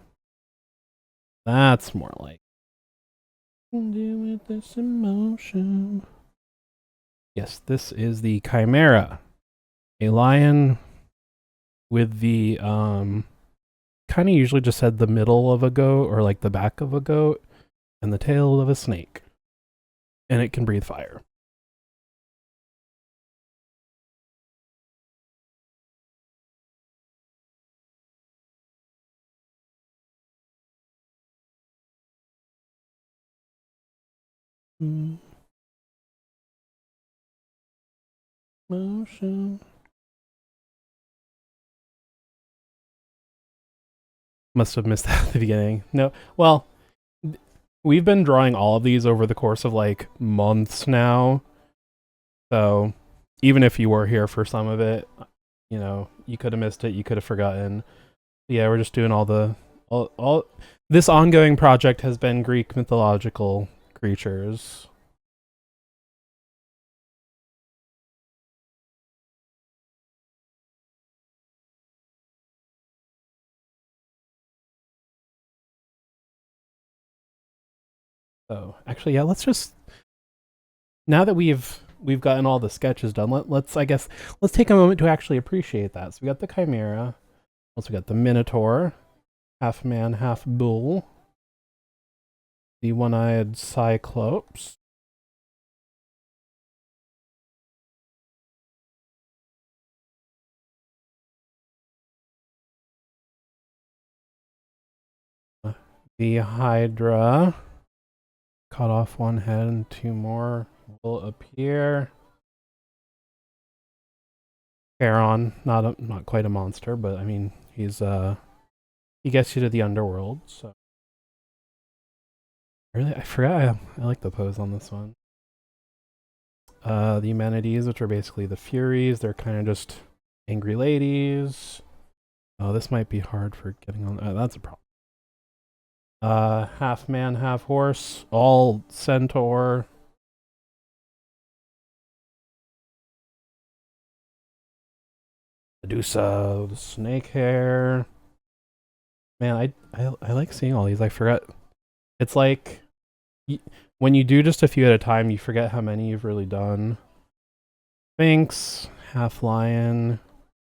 That's more like do with this emotion. Yes, this is the Chimera, a lion with the kind of usually just said the middle of a goat or like the back of a goat and the tail of a snake, and it can breathe fire. Motion. Must have missed that at the beginning. No, well, we've been drawing all of these over the course of like months now. So even if you were here for some of it, you know, you could have missed it, you could have forgotten. Yeah, we're just doing all this ongoing project has been Greek mythological creatures. So actually, yeah, let's just now that we've gotten all the sketches done, let's I guess let's take a moment to actually appreciate that. So we got the Chimera, also got the Minotaur, half man, half bull, the one-eyed Cyclops, the Hydra, cut off one head and two more will appear. Charon, not quite a monster, but I mean he gets you to the underworld. So really, I forgot I like the pose on this one. The Eumenides, which are basically the Furies, they're kind of just angry ladies. Oh, this might be hard for getting on. That's a problem. Half man, half horse, all centaur. Medusa, the snake hair. Man, I like seeing all these. I forgot. It's like when you do just a few at a time, you forget how many you've really done. Sphinx, half lion,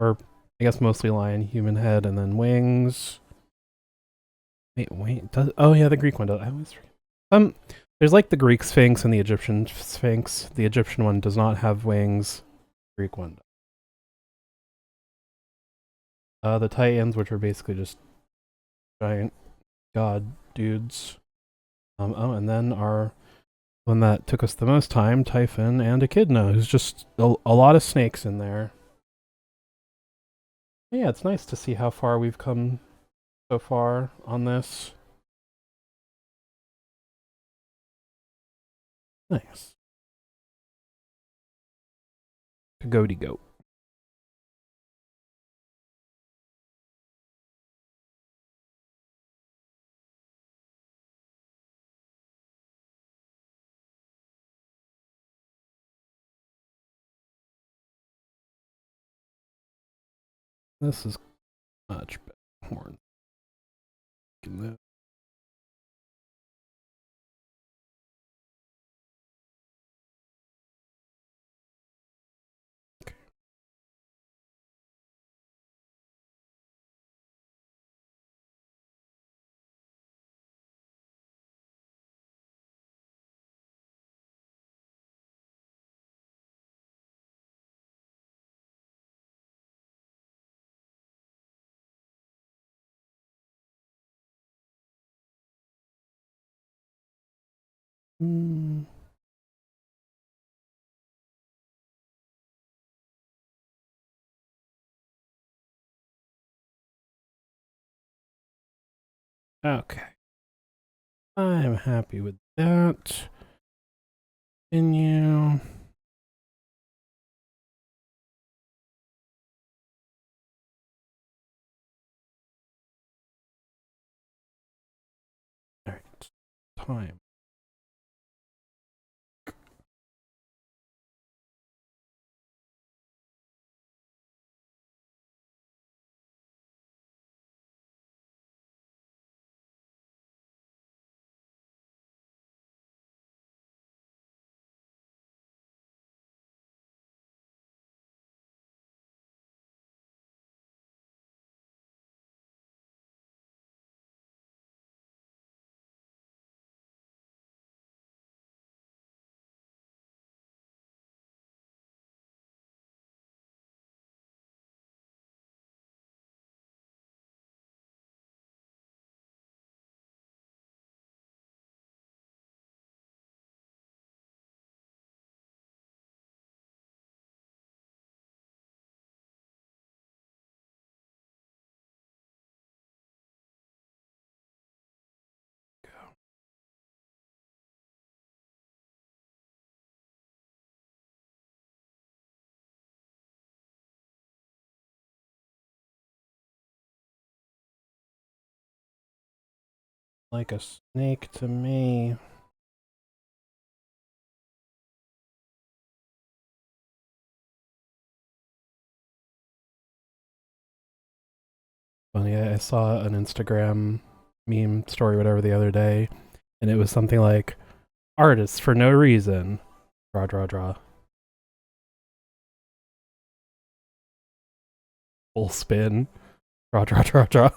or I guess mostly lion, human head, and then wings. Wait. Oh yeah, the Greek one does. I always forget. There's like the Greek Sphinx and the Egyptian Sphinx. The Egyptian one does not have wings. Greek one. The Titans, which are basically just giant god dudes. Oh, and then our one that took us the most time, Typhon and Echidna, who's just a lot of snakes in there. Yeah, it's nice to see how far we've come so far on this. Nice. Goaty goat. This is much better. Horn. making that. Mm. Okay. I'm happy with that. Continue. All right. Time. Like a snake to me. Funny, I saw an Instagram meme story, whatever, the other day, and it was something like artists for no reason. Draw, draw, draw. Full spin. Draw, draw, draw, draw.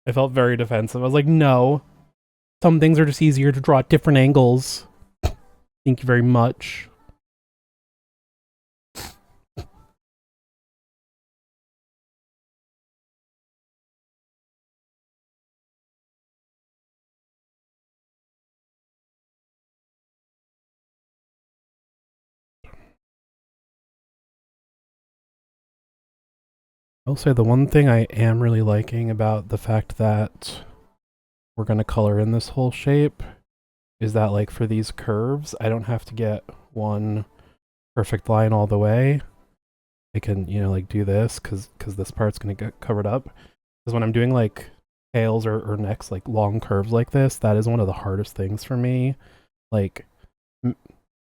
I felt very defensive. I was like, no. Some things are just easier to draw at different angles. Thank you very much. I'll say the one thing I am really liking about the fact that we're going to color in this whole shape is that, like, for these curves, I don't have to get one perfect line all the way. I can, like, do this because this part's going to get covered up. Because when I'm doing, like, tails or necks, like, long curves like this, that is one of the hardest things for me. Like,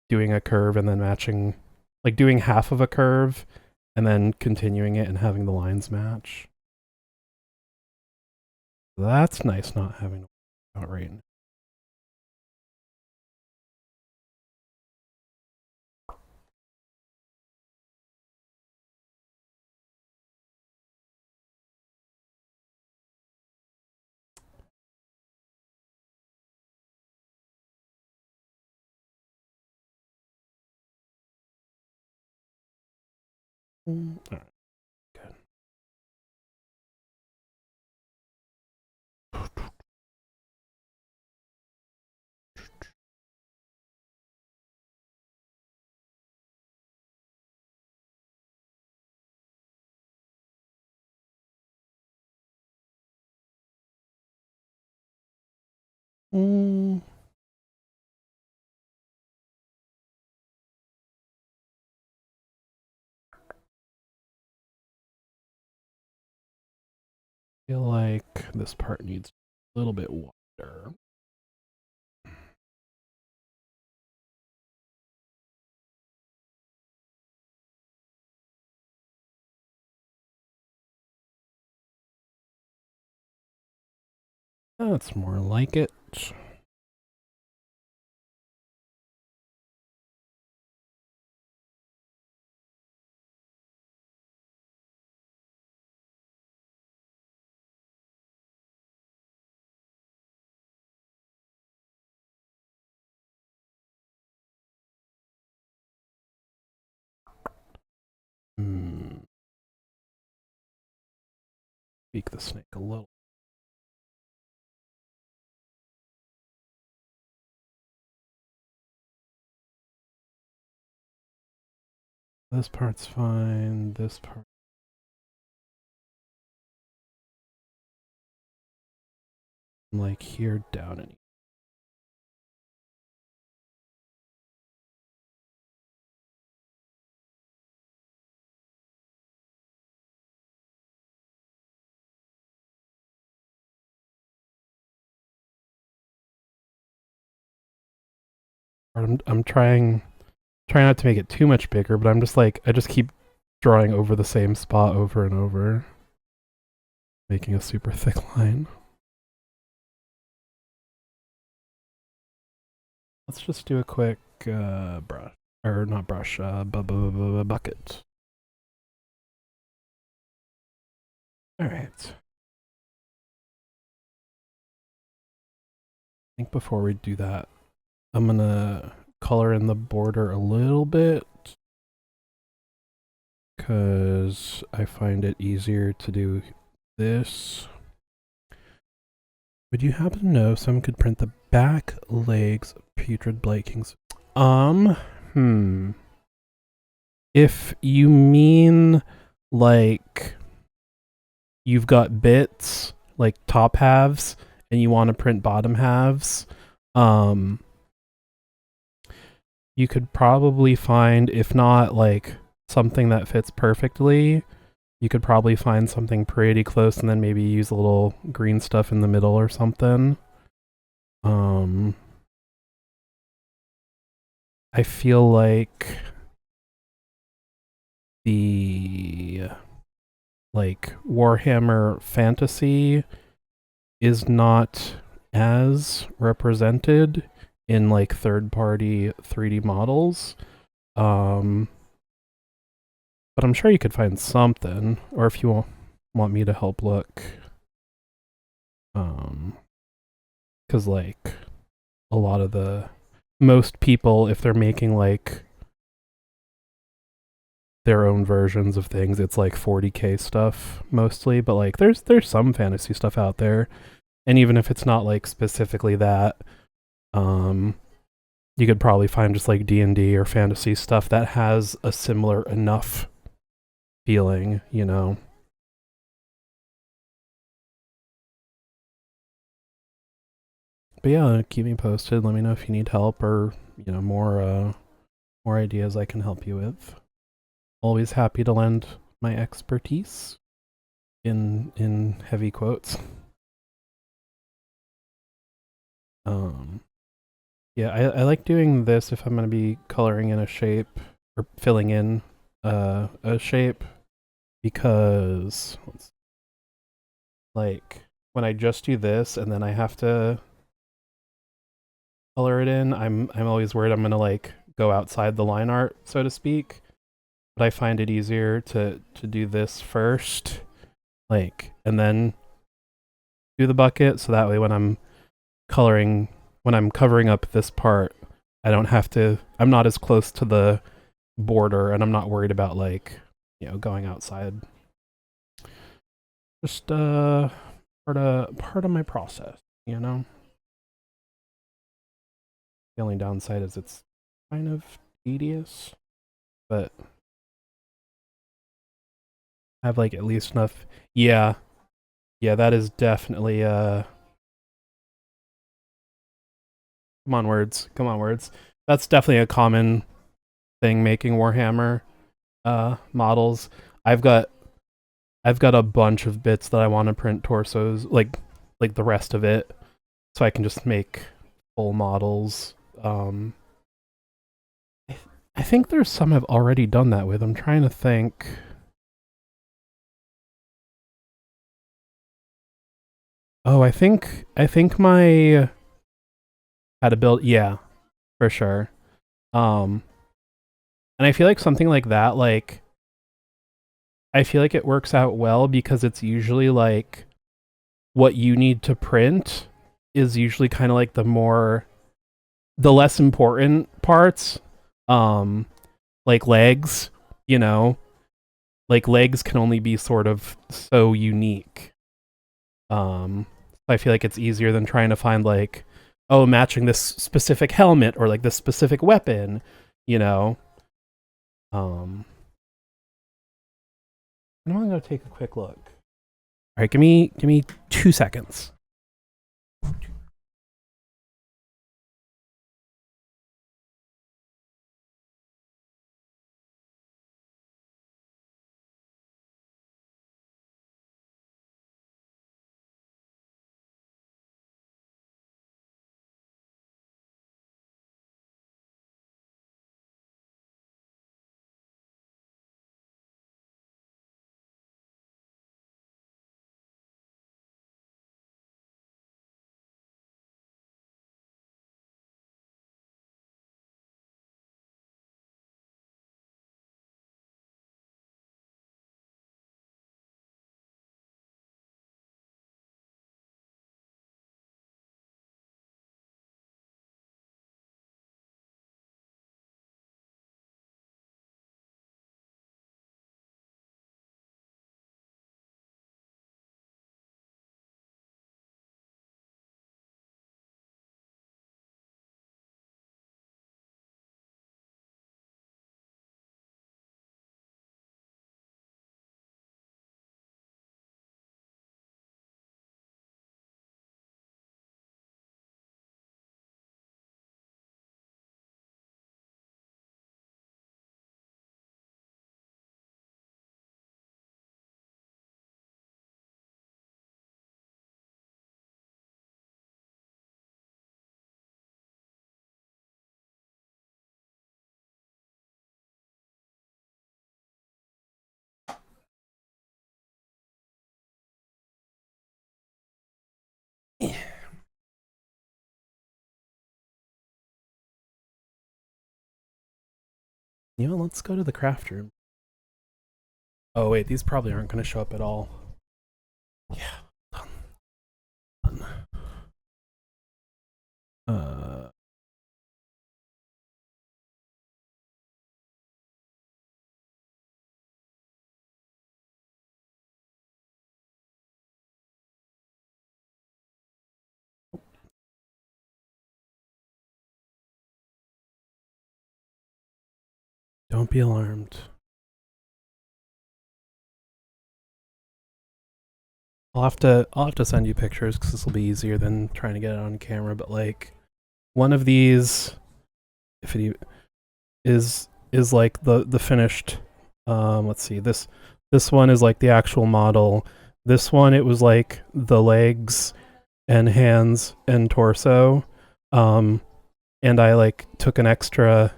doing a curve and then matching, like, doing half of a curve and then continuing it and having the lines match. That's nice not having to work out right now. All right, good. Mm, feel like this part needs a little bit wider. That's more like it. Tweak the snake a little. This part's fine. This part. Like here down any. I'm trying not to make it too much bigger, but I'm just like I just keep drawing over the same spot over and over, making a super thick line. Let's just do a quick brush, or not brush, bucket. All right. I think before we do that, I'm gonna color in the border a little bit because I find it easier to do this. Would you happen to know if someone could print the back legs of putrid Blakings? If you mean like you've got bits, like top halves, and you want to print bottom halves, you could probably find, if not like something that fits perfectly, you could probably find something pretty close and then maybe use a little green stuff in the middle or something. I feel like the like Warhammer Fantasy is not as represented in like third-party 3D models. But I'm sure you could find something, or if you want me to help look. Because like a lot of most people, if they're making like their own versions of things, it's like 40K stuff mostly, but like there's some fantasy stuff out there, and even if it's not like specifically that, you could probably find just like D&D or fantasy stuff that has a similar enough feeling, you know. But yeah, keep me posted. Let me know if you need help or, you know, more ideas I can help you with. Always happy to lend my expertise in heavy quotes. Yeah, I like doing this if I'm going to be coloring in a shape or filling in a shape, because like when I just do this and then I have to color it in, I'm always worried I'm going to like go outside the line art, so to speak. But I find it easier to do this first, like, and then do the bucket, so that way when I'm covering up this part, I don't have to, I'm not as close to the border and I'm not worried about like, you know, going outside. Just part of my process, you know. The only downside is it's kind of tedious, but I have like at least enough. Yeah, that is definitely come on words. That's definitely a common thing making Warhammer models. I've got a bunch of bits that I want to print torsos, like the rest of it, so I can just make full models. I think there's some I've already done that with. I'm trying to think. Oh, I think my how to build, yeah, for sure. Um and I feel like something like that, like I feel like it works out well because it's usually like what you need to print is usually kind of like the less important parts. Um like legs, you know, like legs can only be sort of so unique. I feel like it's easier than trying to find like, oh, matching this specific helmet or like this specific weapon, you know. Um, I'm gonna go take a quick look. All right, give me 2 seconds. You know, let's go to the craft room. Oh wait, these probably aren't going to show up at all. Yeah. Uh, don't be alarmed. I'll have to send you pictures because this will be easier than trying to get it on camera. But like one of these, if it is like the finished. Let's see, this one is like the actual model. This one, it was like the legs and hands and torso. Um, and I like took an extra.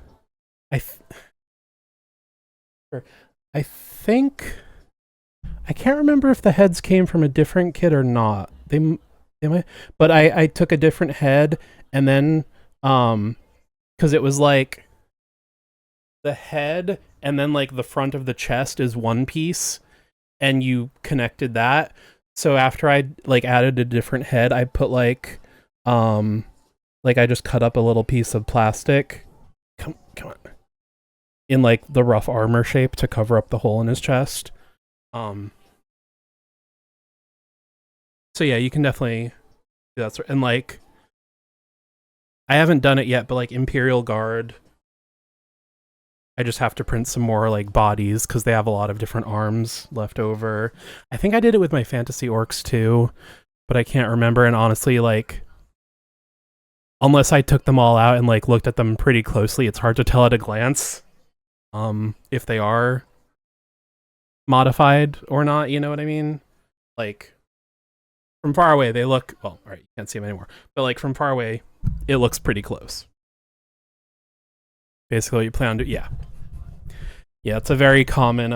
I I think I can't remember if the heads came from a different kit or not. They might, but I took a different head and then because it was like the head and then like the front of the chest is one piece and you connected that. So after I like added a different head, I put like I just cut up a little piece of plastic. Come on. In like the rough armor shape to cover up the hole in his chest. Um so yeah, you can definitely do that. And like I haven't done it yet, but like Imperial Guard, I just have to print some more like bodies because they have a lot of different arms left over. I think I did it with my fantasy orcs too, but I can't remember. And honestly, like unless I took them all out and like looked at them pretty closely, it's hard to tell at a glance if they are modified or not, you know what I mean? Like from far away they look, well, all right, you can't see them anymore. But like from far away, it looks pretty close. Basically what you plan on doing, yeah. Yeah, it's a very common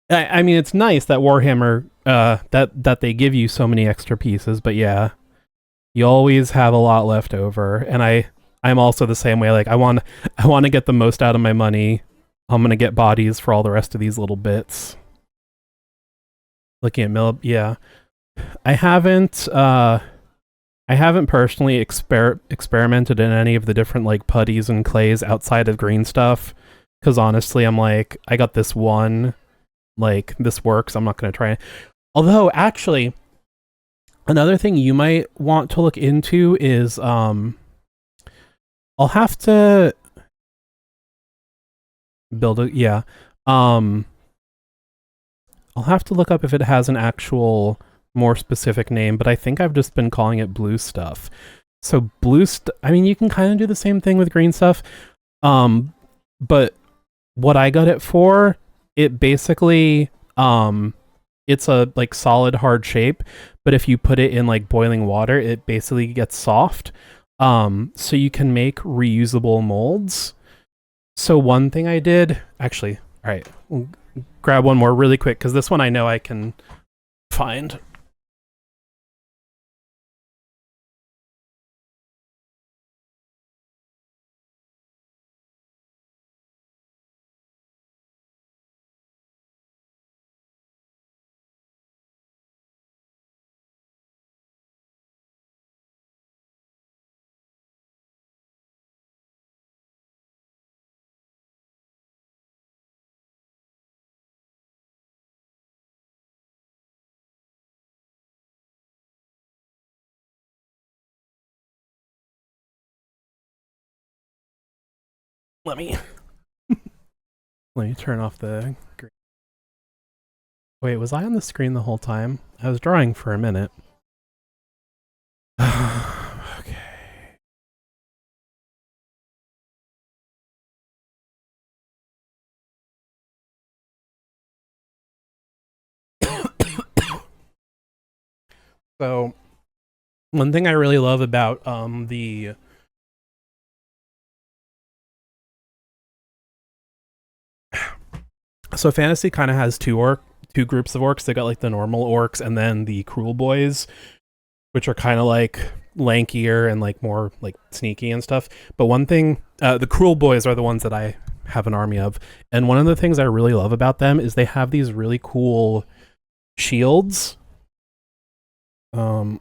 I mean, it's nice that Warhammer that they give you so many extra pieces, but yeah, you always have a lot left over, and I'm also the same way. Like I want to get the most out of my money. I'm gonna get bodies for all the rest of these little bits. Looking at yeah, I haven't I haven't personally experimented in any of the different like putties and clays outside of green stuff, because honestly, I'm like, I got this one, like this works. I'm not gonna try it. Although actually, another thing you might want to look into is I'll have to build a yeah. Um I'll have to look up if it has an actual more specific name, but I think I've just been calling it blue stuff. So I mean, you can kind of do the same thing with green stuff. But what I got it for, it basically it's a like solid hard shape, but if you put it in like boiling water, it basically gets soft. So you can make reusable molds. So one thing I did, actually, all right, we'll grab one more really quick because this one I know I can find. Let me turn off the green. Wait, was I on the screen the whole time? I was drawing for a minute. Okay. So, one thing I really love about the so fantasy kind of has two groups of orcs. They got like the normal orcs and then the cruel boys, which are kind of like lankier and like more like sneaky and stuff. But one thing, the cruel boys are the ones that I have an army of, and one of the things I really love about them is they have these really cool shields. Oh,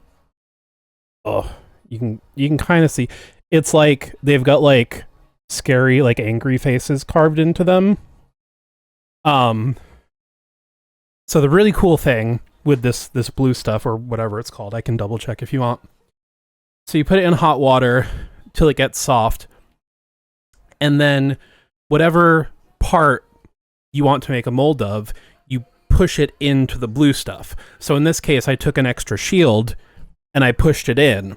you can kind of see. It's like they've got like scary, like angry faces carved into them. So the really cool thing with this blue stuff or whatever it's called, I can double check if you want. So you put it in hot water till it gets soft, and then whatever part you want to make a mold of, you push it into the blue stuff. So in this case, I took an extra shield and I pushed it in,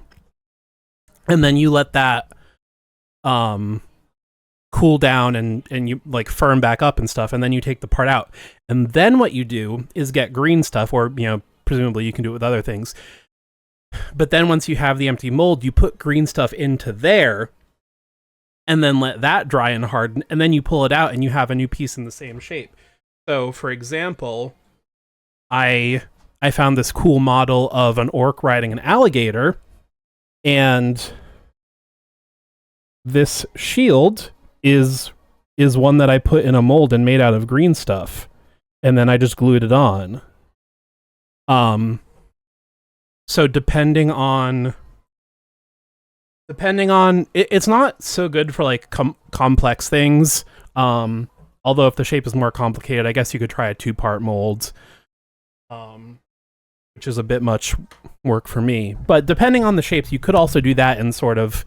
and then you let that cool down and you like firm back up and stuff, and then you take the part out, and then what you do is get green stuff, or presumably you can do it with other things, but then once you have the empty mold, you put green stuff into there and then let that dry and harden, and then you pull it out and you have a new piece in the same shape. So for example, I found this cool model of an orc riding an alligator, and this shield is one that I put in a mold and made out of green stuff, and then I just glued it on. So depending on it's not so good for like complex things. Although if the shape is more complicated, I guess you could try a 2-part mold, which is a bit much work for me. But depending on the shapes, you could also do that and sort of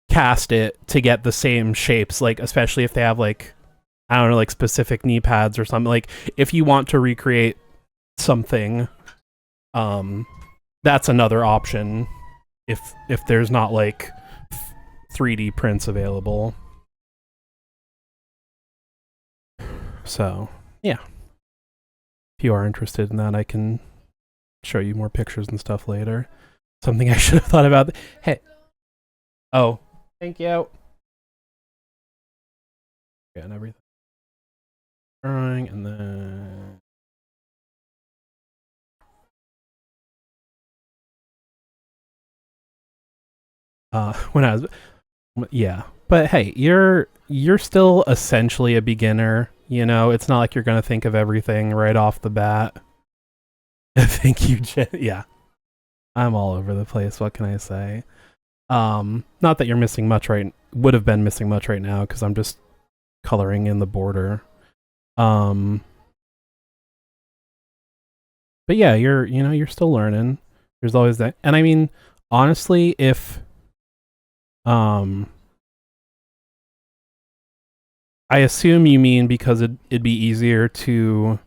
cast it to get the same shapes, like especially if they have like, I don't know, like specific knee pads or something. Like if you want to recreate something, that's another option if there's not like 3D prints available. So yeah, if you are interested in that, I can show you more pictures and stuff later. Something I should have thought about. Hey, oh, thank you. Yeah, and everything. drawing, and then when I was yeah. But hey, you're still essentially a beginner. You know, it's not like you're gonna think of everything right off the bat. Thank you, Jen. Yeah, I'm all over the place. What can I say? Not that you're missing much right. Would have been missing much right now because I'm just coloring in the border. Um, but yeah, you're still learning. There's always that, and I mean, honestly, if um, I assume you mean because it'd be easier to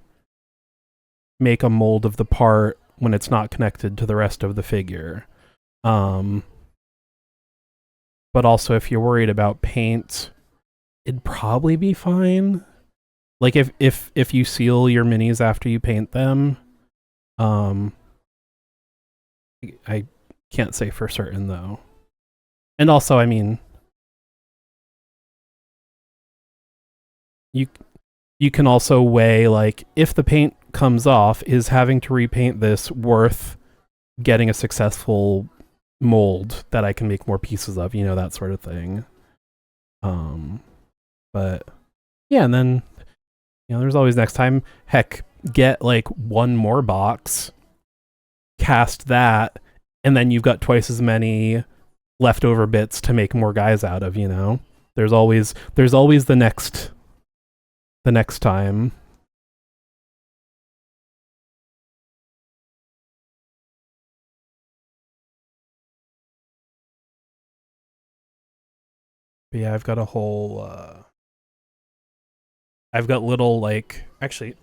make a mold of the part when it's not connected to the rest of the figure. Um, but also, if you're worried about paint, it'd probably be fine. Like if you seal your minis after you paint them, um, I can't say for certain though. And also, I mean, you you can also weigh like if the paint comes off, is having to repaint this worth getting a successful mold that I can make more pieces of, you know, that sort of thing. Um, but yeah, and then there's always next time. Heck, get like one more box, cast that, and then you've got twice as many leftover bits to make more guys out of. You know, there's always the next time. But yeah, I've got little like actually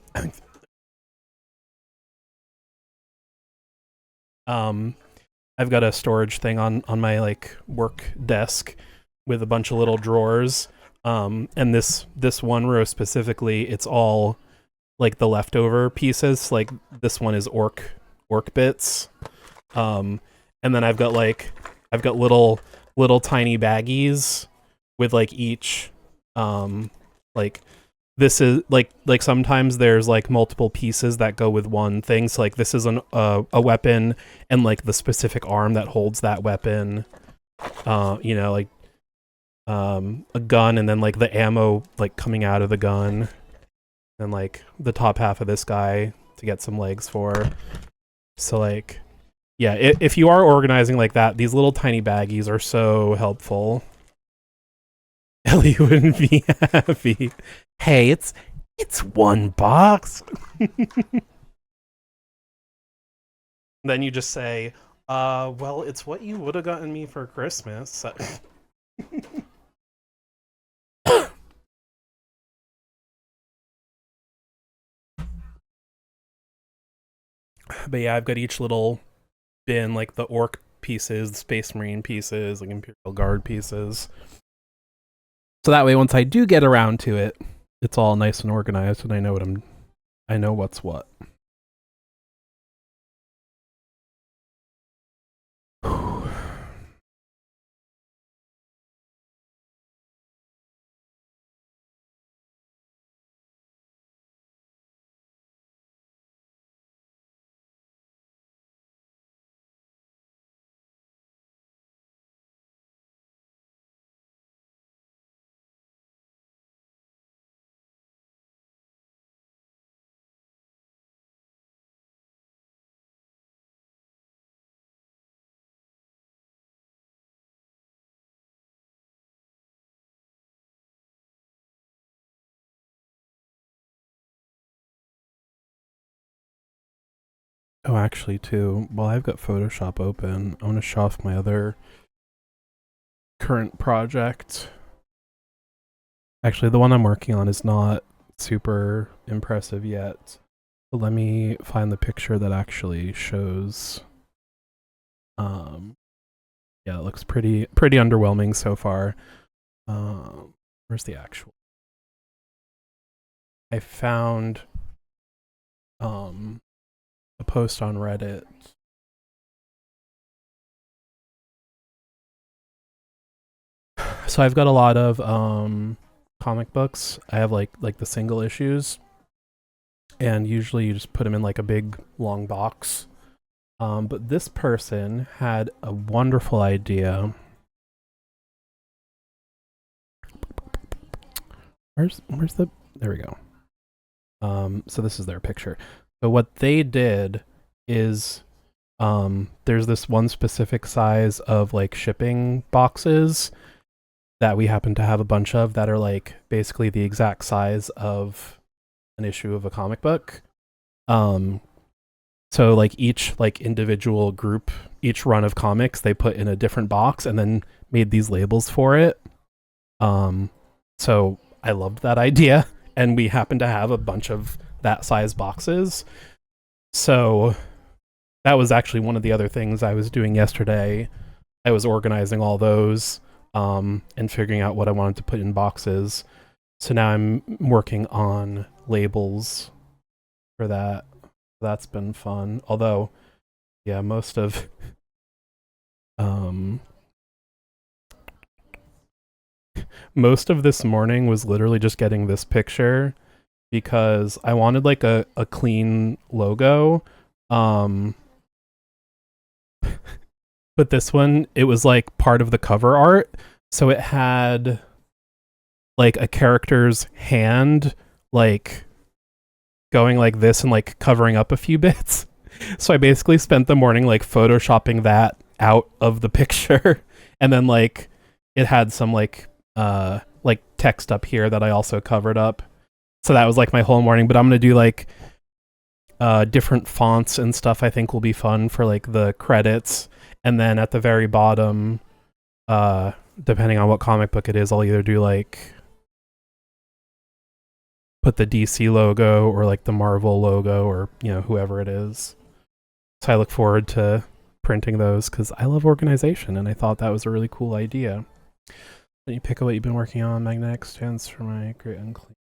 um I've got a storage thing on my like work desk with a bunch of little drawers. And this one row specifically, it's all like the leftover pieces. Like this one is orc bits. Um, and then I've got little tiny baggies with like each like this is like sometimes there's like multiple pieces that go with one thing. So like this is a weapon and like the specific arm that holds that weapon. Like a gun and then like the ammo like coming out of the gun and like the top half of this guy to get some legs for. So like yeah, if you are organizing like that, these little tiny baggies are so helpful. Ellie wouldn't be happy. Hey, it's one box. Then you just say, well, it's what you would have gotten me for Christmas. But yeah, I've got each little bin, like the orc pieces, the space marine pieces, like imperial guard pieces. So that way, once I do get around to it, it's all nice and organized, and I know what's what. Oh, actually, too, while I've got Photoshop open, I want to show off my other current project. Actually, the one I'm working on is not super impressive yet. But let me find the picture that actually shows. Yeah, it looks pretty underwhelming so far. Where's the actual? I found a post on Reddit. So I've got a lot of comic books. I have like the single issues, and usually you just put them in like a big long box. But this person had a wonderful idea. Where's the, there we go. So this is their picture. So what they did is there's this one specific size of like shipping boxes that we happen to have a bunch of that are like basically the exact size of an issue of a comic book. So like each like individual group, each run of comics they put in a different box and then made these labels for it. So I loved that idea, and we happen to have a bunch of that size boxes. So that was actually one of the other things I was doing yesterday. I was organizing all those and figuring out what I wanted to put in boxes. So now I'm working on labels for that. That's been fun. Although, yeah, most of this morning was literally just getting this picture because I wanted like a clean logo. But this one, it was like part of the cover art. So it had like a character's hand like going like this and like covering up a few bits. So I basically spent the morning like photoshopping that out of the picture. And then like it had some like text up here that I also covered up. So that was like my whole morning, but I'm going to do like different fonts and stuff I think will be fun for like the credits. And then at the very bottom, depending on what comic book it is, I'll either do like put the DC logo or like the Marvel logo or, you know, whoever it is. So I look forward to printing those because I love organization and I thought that was a really cool idea. Let me pick up what you've been working on. Magnetic stands for my great unclean.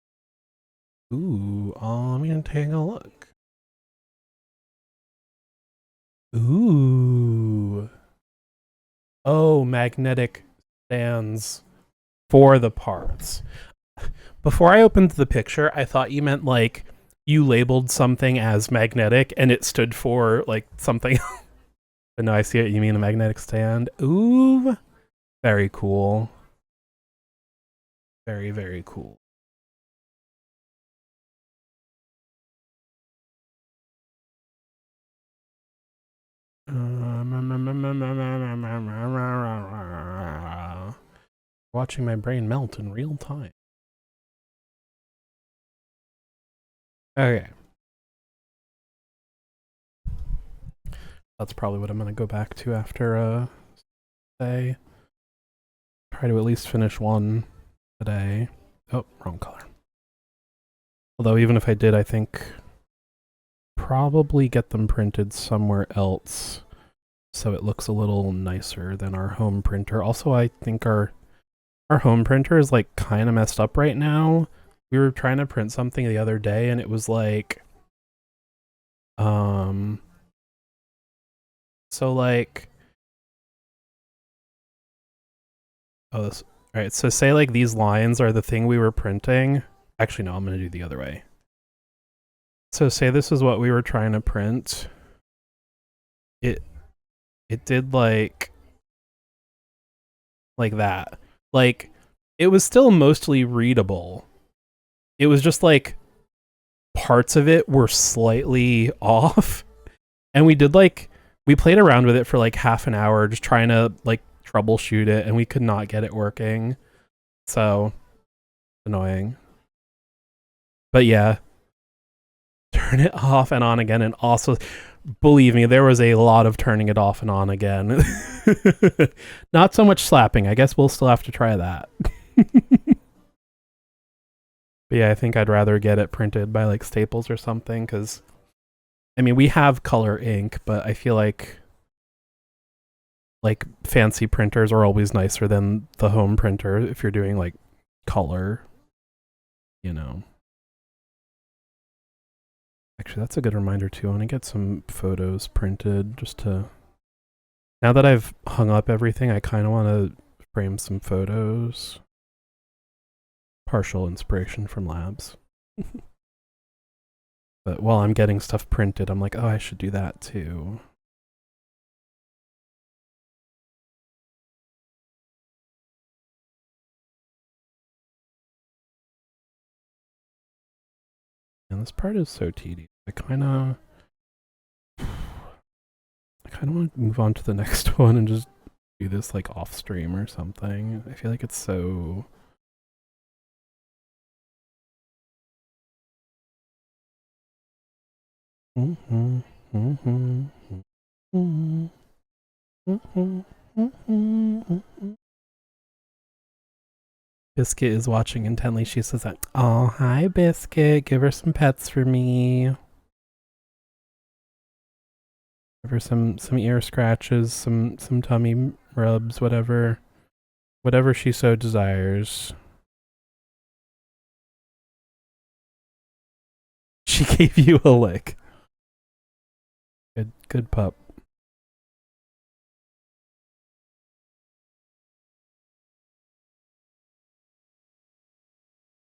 Ooh, I'm gonna take a look. Ooh. Oh, magnetic stands for the parts. Before I opened the picture, I thought you meant like you labeled something as magnetic and it stood for like something. But no, I see it. You mean a magnetic stand. Ooh. Very cool. Very, very cool. Watching my brain melt in real time. Okay. That's probably what I'm going to go back to after today. Try to at least finish one today. Oh, wrong color. Although even if I did, I think probably get them printed somewhere else so it looks a little nicer than our home printer. Also, I think our home printer is like kind of messed up right now. We were trying to print something the other day and it was like so like all right, so say like these lines are the thing we were printing. Actually no, I'm going to do the other way. So say this is what we were trying to print. It did like that. Like it was still mostly readable. It was just like parts of it were slightly off. And we played around with it for like half an hour just trying to like troubleshoot it and we could not get it working. So annoying. But yeah, turn it off and on again. And also, believe me, there was a lot of turning it off and on again. Not so much slapping. I guess we'll still have to try that. But yeah, I think I'd rather get it printed by like Staples or something because, I mean, we have color ink, but I feel like fancy printers are always nicer than the home printer if you're doing like color, you know. Actually, that's a good reminder too. I want to get some photos printed just to... Now that I've hung up everything, I kind of want to frame some photos. partial inspiration from labs. But while I'm getting stuff printed, I'm like, oh, I should do that too. And this part is so tedious. I kind of want to move on to the next one and just do this like off stream or something. I feel like it's so. Biscuit is watching intently. She says that, oh, hi, Biscuit. Give her some pets for me. Give her some ear scratches, some tummy rubs, whatever she so desires. She gave you a lick. Good pup.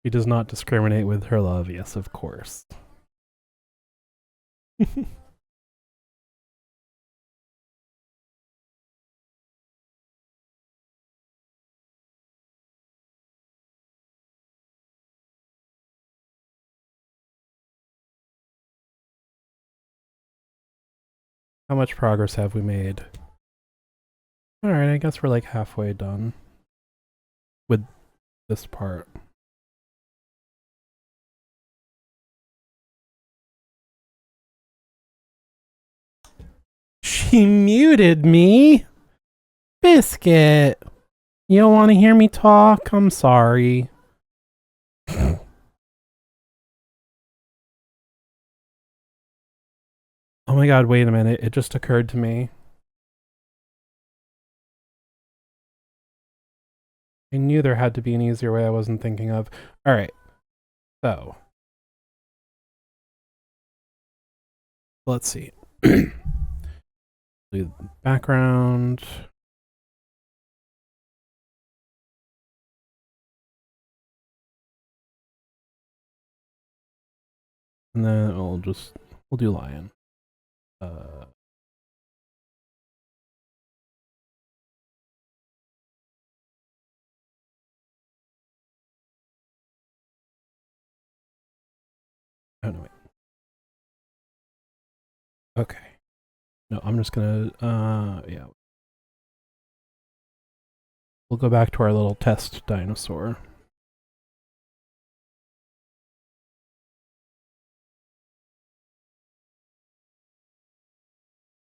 She does not discriminate with her love. Yes, of course. How much progress have we made? Alright, I guess we're like halfway done with this part. She muted me? Biscuit! You don't want to hear me talk? I'm sorry. Oh my god, wait a minute. It just occurred to me. I knew there had to be an easier way I wasn't thinking of. Alright. So. Let's see. Do background. And then we'll do lion. Oh no, wait. Okay. No, I'm just gonna yeah. We'll go back to our little test dinosaur.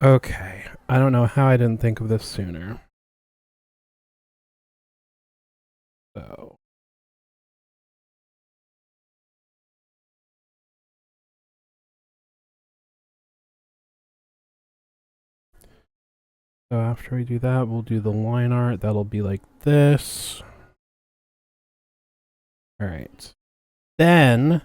Okay. I don't know how I didn't think of this sooner. So. So after we do that, we'll do the line art. That'll be like this. All right. Then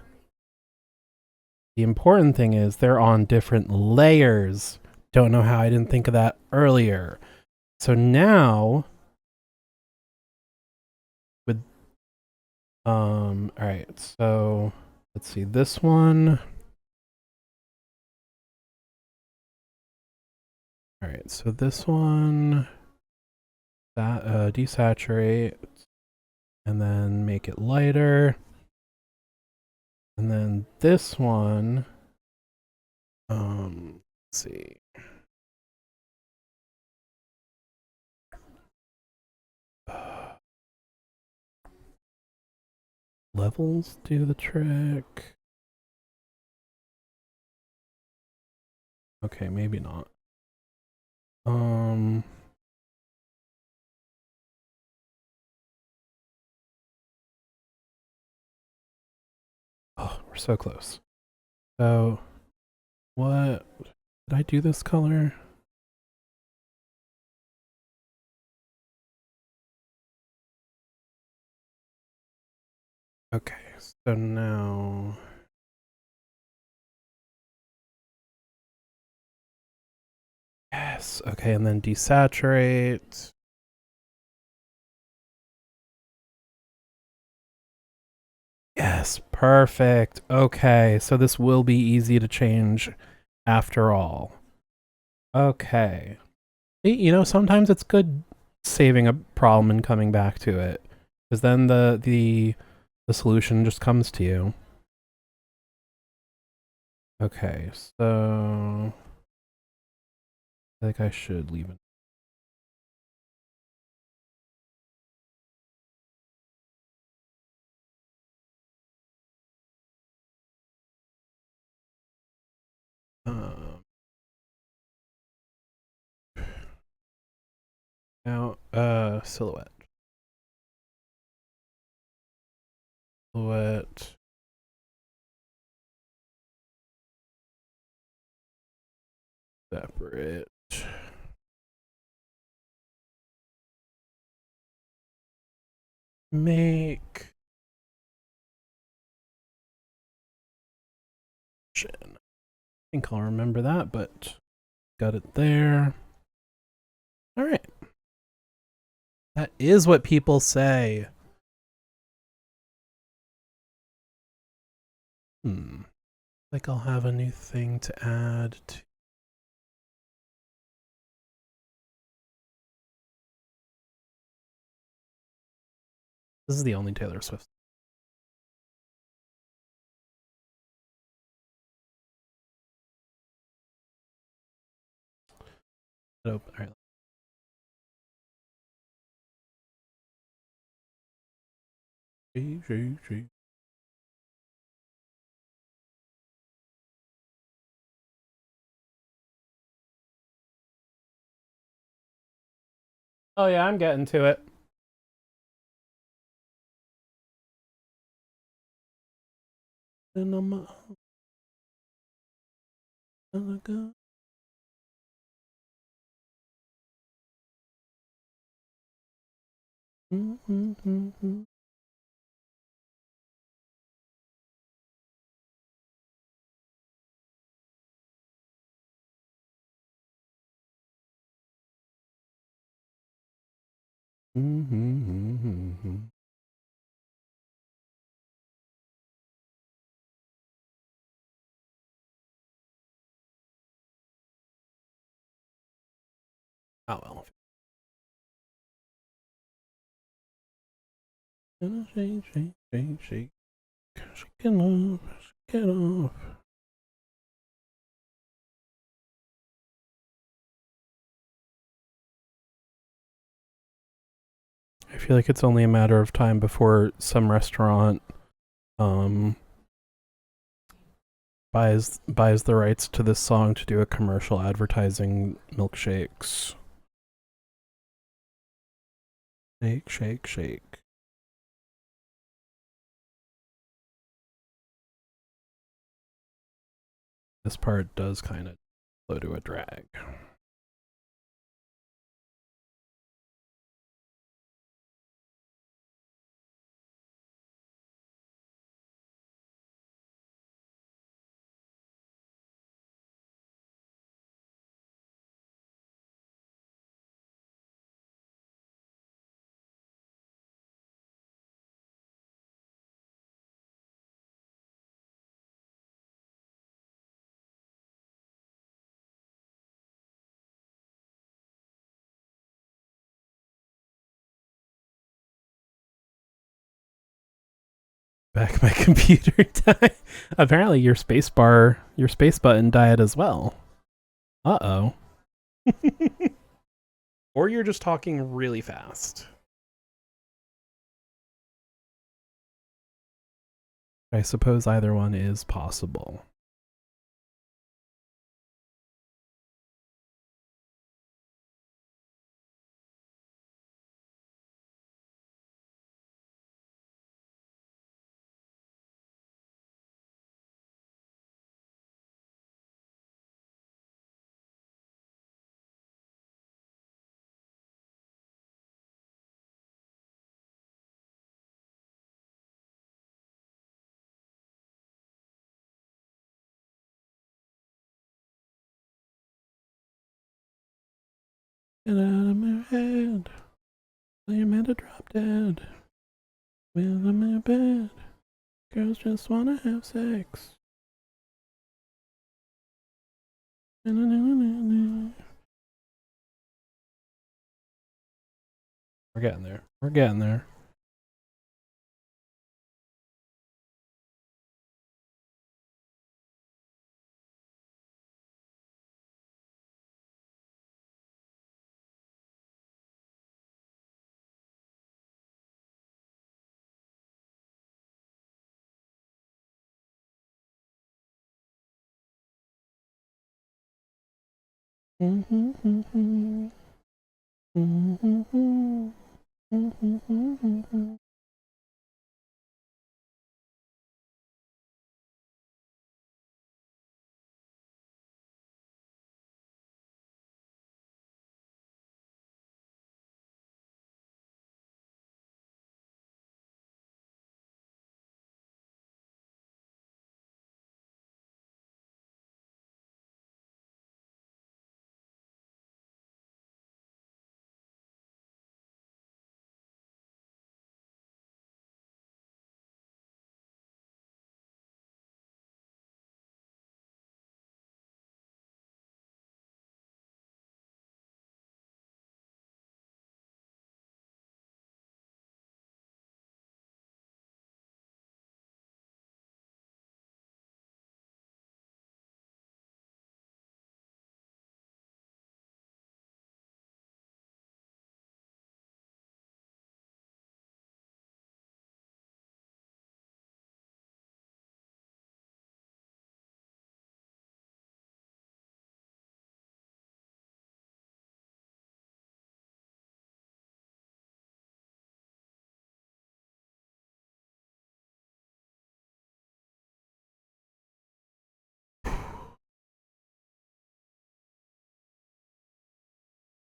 the important thing is they're on different layers. Don't know how I didn't think of that earlier. So now with all right. So let's see this one. All right. So this one that desaturate and then make it lighter. And then this one let's see. Levels do the trick. Okay, maybe not. Oh, we're so close. So, what did I do this color? Okay, so now yes, okay, and then desaturate. Yes, perfect. Okay, so this will be easy to change after all. Okay. You know, sometimes it's good saving a problem and coming back to it, because then the solution just comes to you. Okay, so I think I should leave it. Um, Now, silhouette. Silhouette. Separate. Make. I think I'll remember that, but got it there. All right. That is what people say. Like I'll have a new thing to add to. This is the only Taylor Swift. Oh, all right. Oh yeah, I'm getting to it. Oh well. Shake, shake, shake, shake. Shake it off, shake it off. I feel like it's only a matter of time before some restaurant um buys the rights to this song to do a commercial advertising milkshakes. Shake, shake, shake. This part does kind of slow to a drag. Back my computer died. Apparently your space button died as well. Uh-oh. Or you're just talking really fast. I suppose either one is possible. Get out of my head. I am at a drop dead. Where's my bed? Girls just wanna have sex. We're getting there. We're getting there.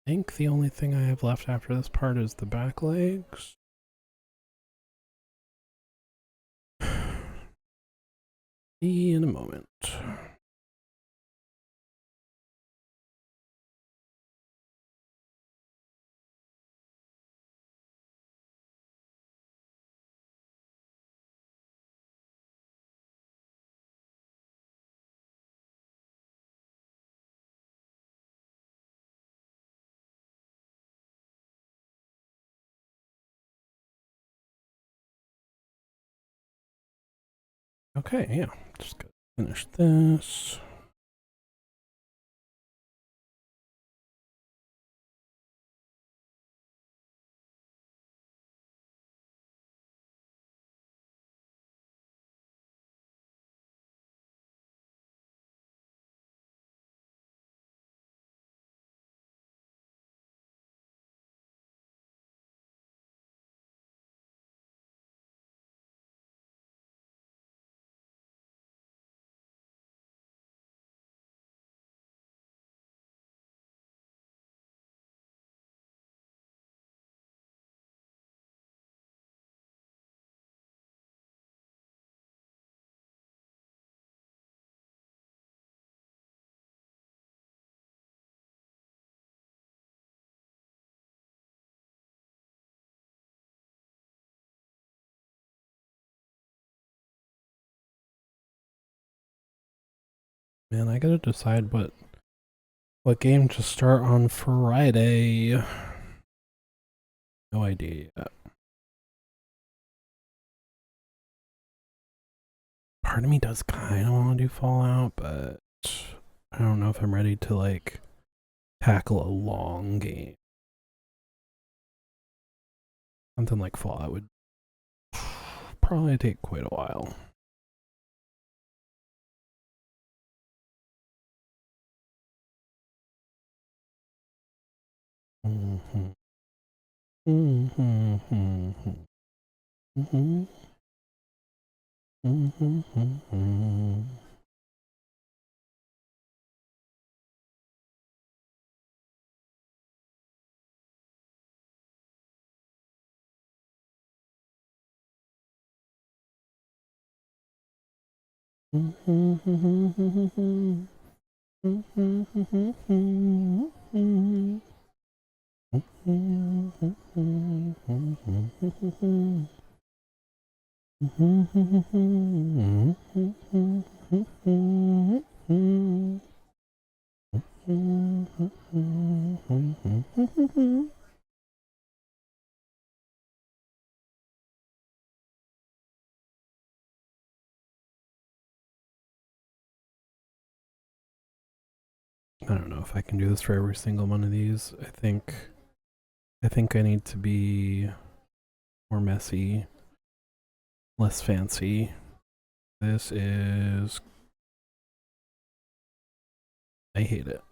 I think the only thing I have left after this part is the back legs. See in a moment. Okay, yeah. Just gotta finish this. Man, I gotta decide what game to start on Friday. No idea yet. Part of me does kind of want to do Fallout, but I don't know if I'm ready to like tackle a long game. Something like Fallout would probably take quite a while. Mm-hmm. Mm-hmm. Mm-hmm. Mm-hmm. I don't know if I can do this for every single one of these. I think I need to be more messy, less fancy. This is... I hate it.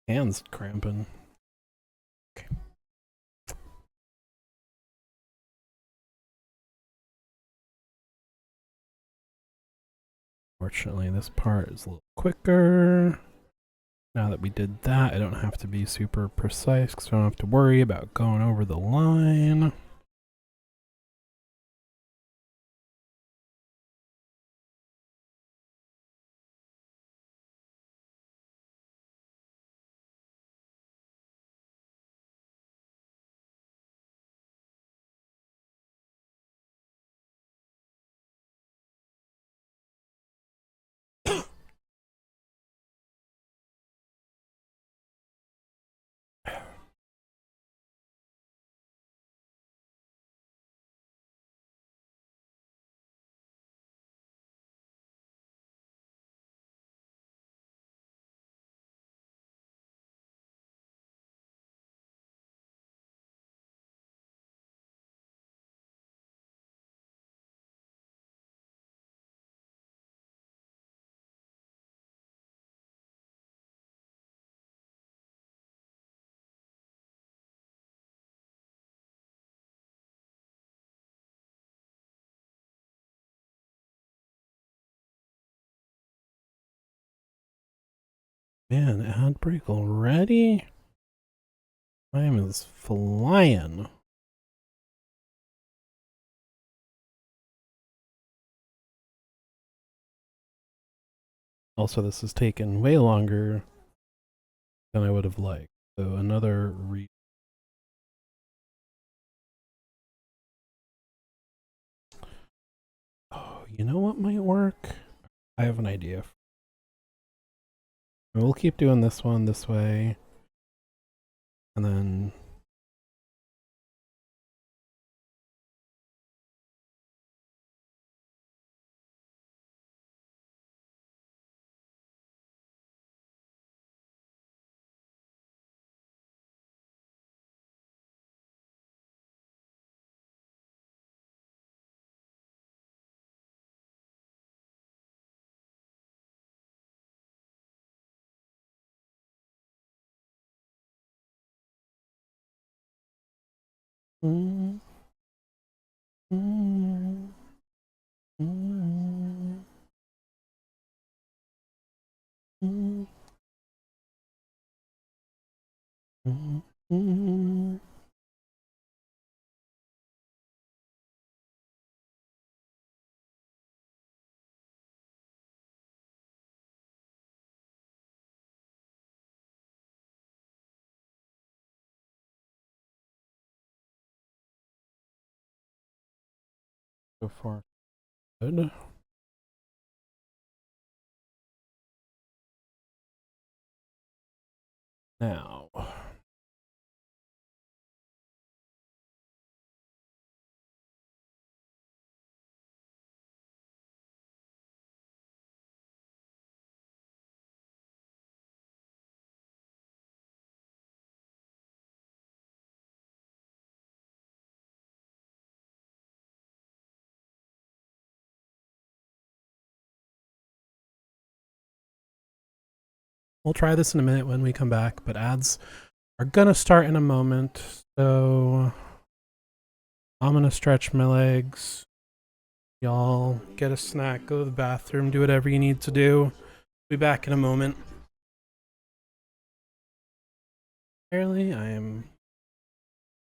Hands cramping. Okay. Fortunately, this part is a little quicker. Now that we did that, I don't have to be super precise because I don't have to worry about going over the line. Man, ad break already? Time is flying. Also, this has taken way longer than I would have liked. So another Oh, you know what might work? I have an idea. We'll keep doing this one this way. And then... So far, good. Now... We'll try this in a minute when we come back, but ads are gonna start in a moment. So I'm gonna stretch my legs. Y'all get a snack, go to the bathroom, do whatever you need to do. Be back in a moment. Apparently, I am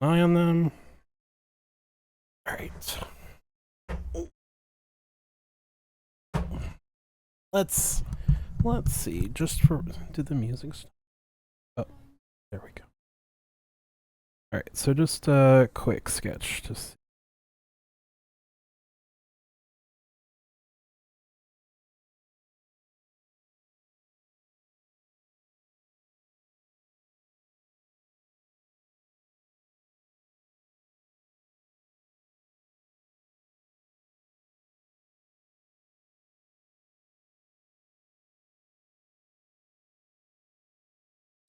eye on them. Alright. Let's let's see. Just for did the music stop? Oh, there we go. All right, so just a quick sketch to see.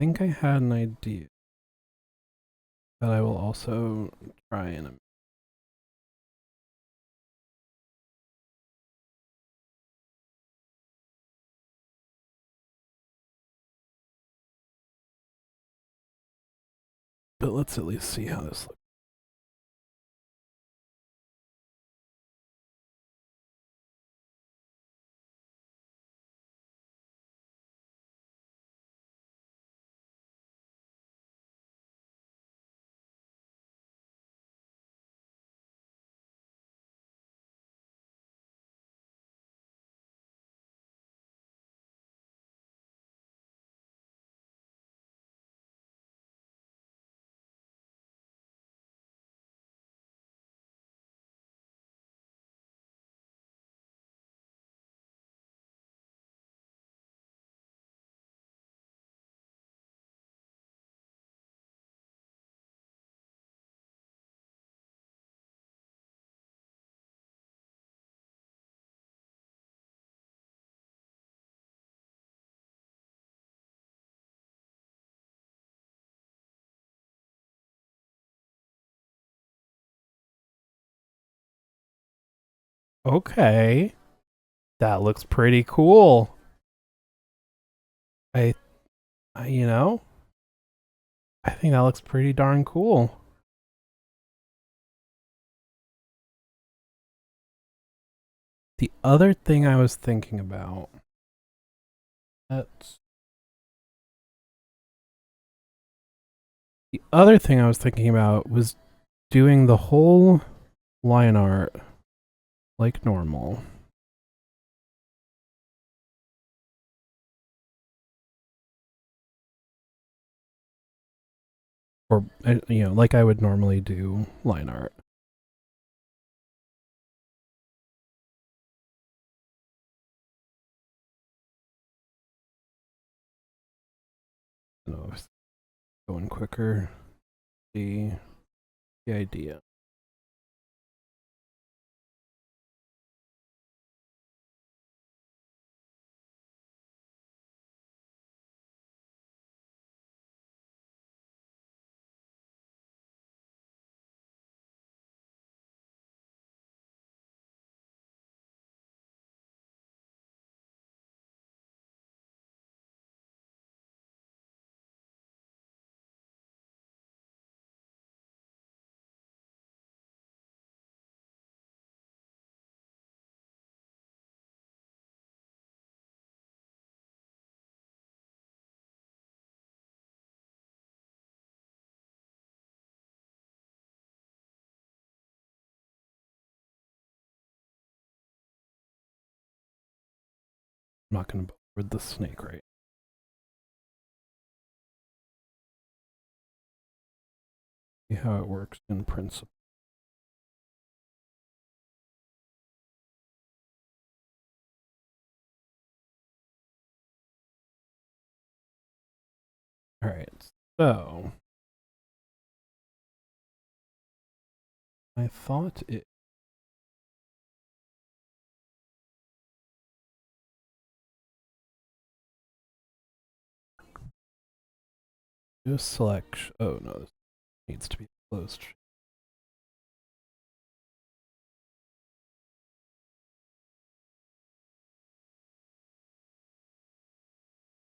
I think I had an idea that I will also try in a. But let's at least see how this looks. Okay, that looks pretty cool. I, you know, I think that looks pretty darn cool. The other thing I was thinking about. That's the other thing I was thinking about was doing the whole line art like normal. Or, like I would normally do line art. I don't know if it's going quicker. The idea. I'm not going to bother with the snake right. See how it works in principle. All right, so I thought it. Just select. Oh no, this needs to be closed.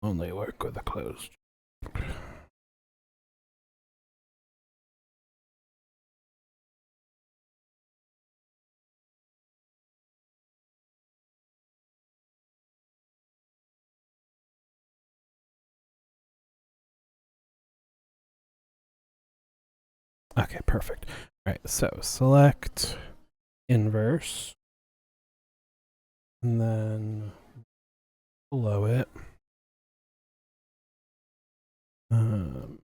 Only work with a closed. Okay, perfect. All right, so select inverse, and then below it. Um,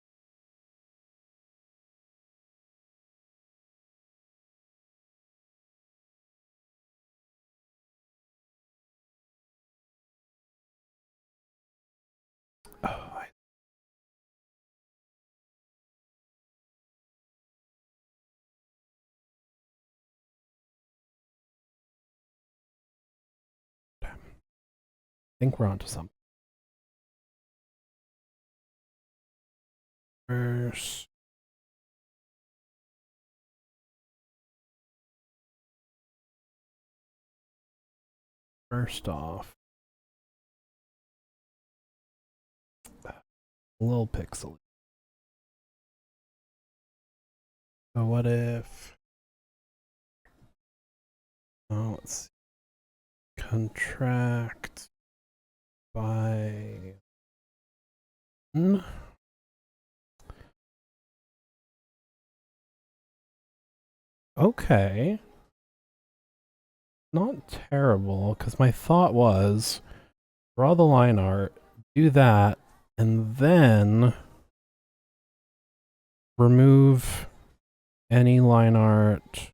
oh, I think we're onto something. First, first off, a little pixel. So what if? Oh, let's see. Contract by. Okay. Not terrible, because my thought was draw the line art, do that, and then remove any line art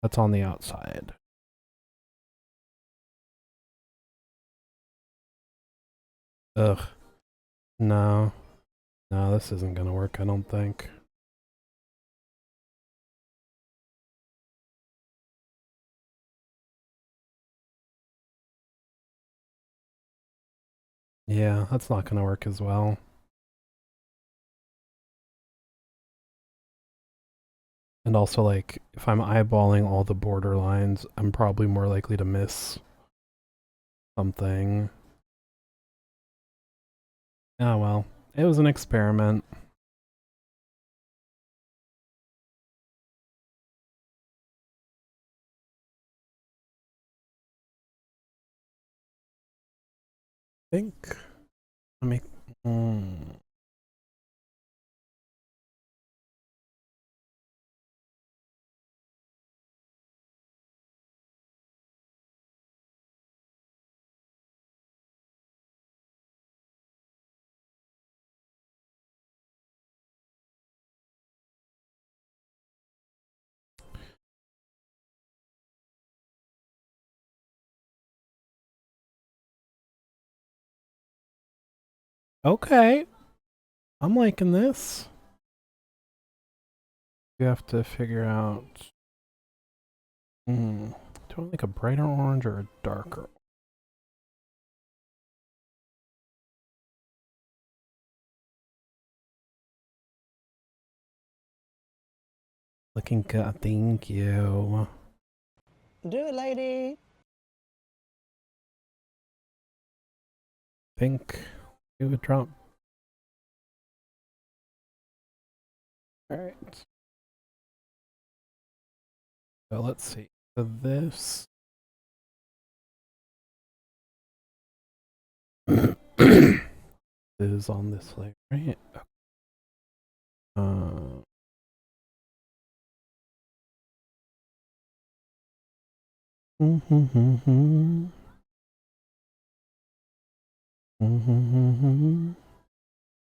that's on the outside. Ugh. No. No, this isn't gonna work, I don't think. Yeah, that's not gonna work as well. And also, like, if I'm eyeballing all the border lines, I'm probably more likely to miss something. Oh well, it was an experiment. I think. Let me. Okay, I'm liking this. You have to figure out. Do I like a brighter orange or a darker? Looking good, thank you. Do it, lady. Think it would drop. Alright. So let's see. So this is on this layer, right? Uh,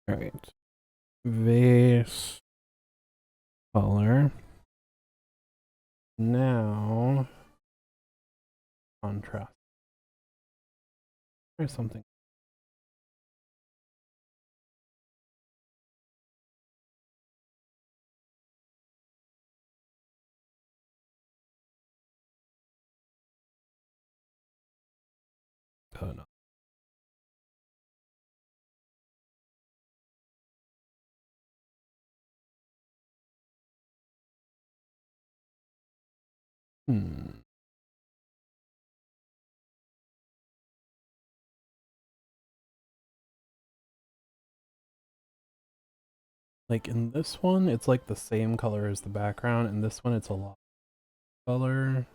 Alright. Vase color. Now contrast. Try something. Oh no. Like in this one, it's like the same color as the background. In this one, it's a lot of color.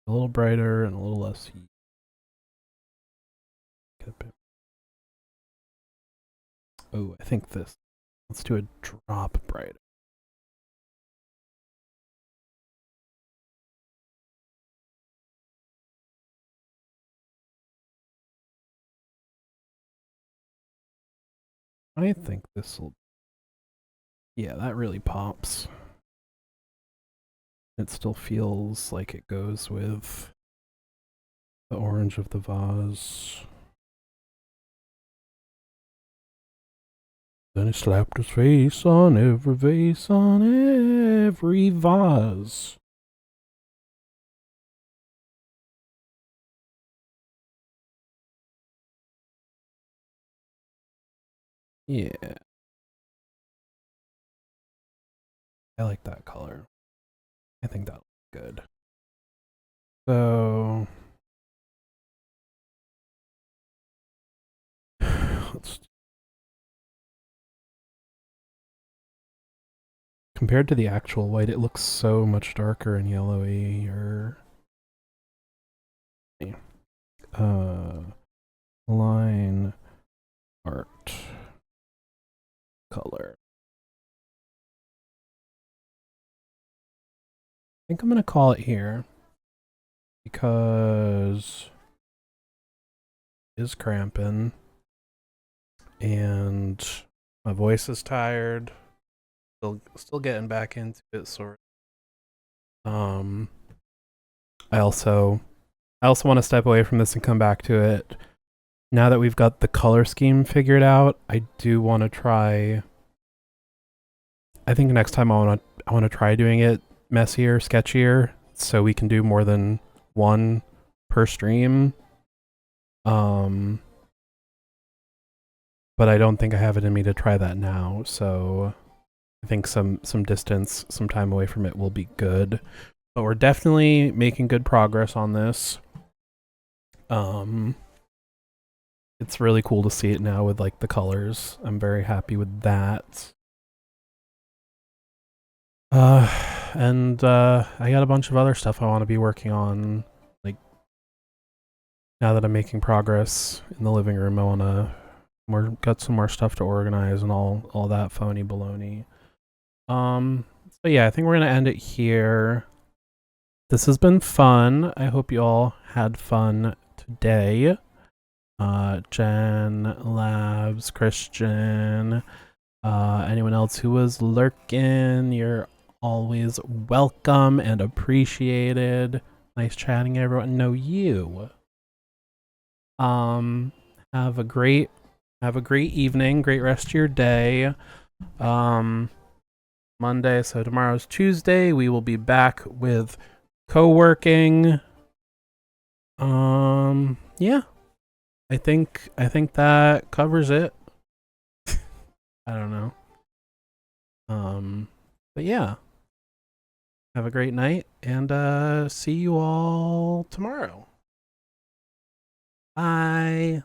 A little brighter and a little less heat. bit. Oh, I think this. Let's do a drop bright. I think this will. Yeah, that really pops. It still feels like it goes with the orange of the vase. Then he slapped his face on every vase on every vase. Yeah. I like that color. I think that looks good. So let's compared to the actual white, it looks so much darker and yellowy or line art color. I think I'm gonna call it here because it is cramping and my voice is tired. Still getting back into it, sort of. I also want to step away from this and come back to it. Now that we've got the color scheme figured out, I do want to try. I think next time I want to try doing it messier, sketchier, so we can do more than one per stream. But I don't think I have it in me to try that now, so I think some distance, some time away from it will be good. But we're definitely making good progress on this. It's really cool to see it now with like the colors. I'm very happy with that. And I got a bunch of other stuff I want to be working on. Like now that I'm making progress in the living room, I want to got some more stuff to organize and all that phony baloney. So yeah, I think we're gonna end it here. This has been fun. I hope you all had fun today. Jen, Labs, Christian, anyone else who was lurking, you're always welcome and appreciated. Nice chatting, everyone. No, you. Have a great evening, great rest of your day. Monday, so tomorrow's Tuesday. We will be back with Coworking. Yeah. I think that covers it. I don't know. But yeah. Have a great night and see you all tomorrow. Bye.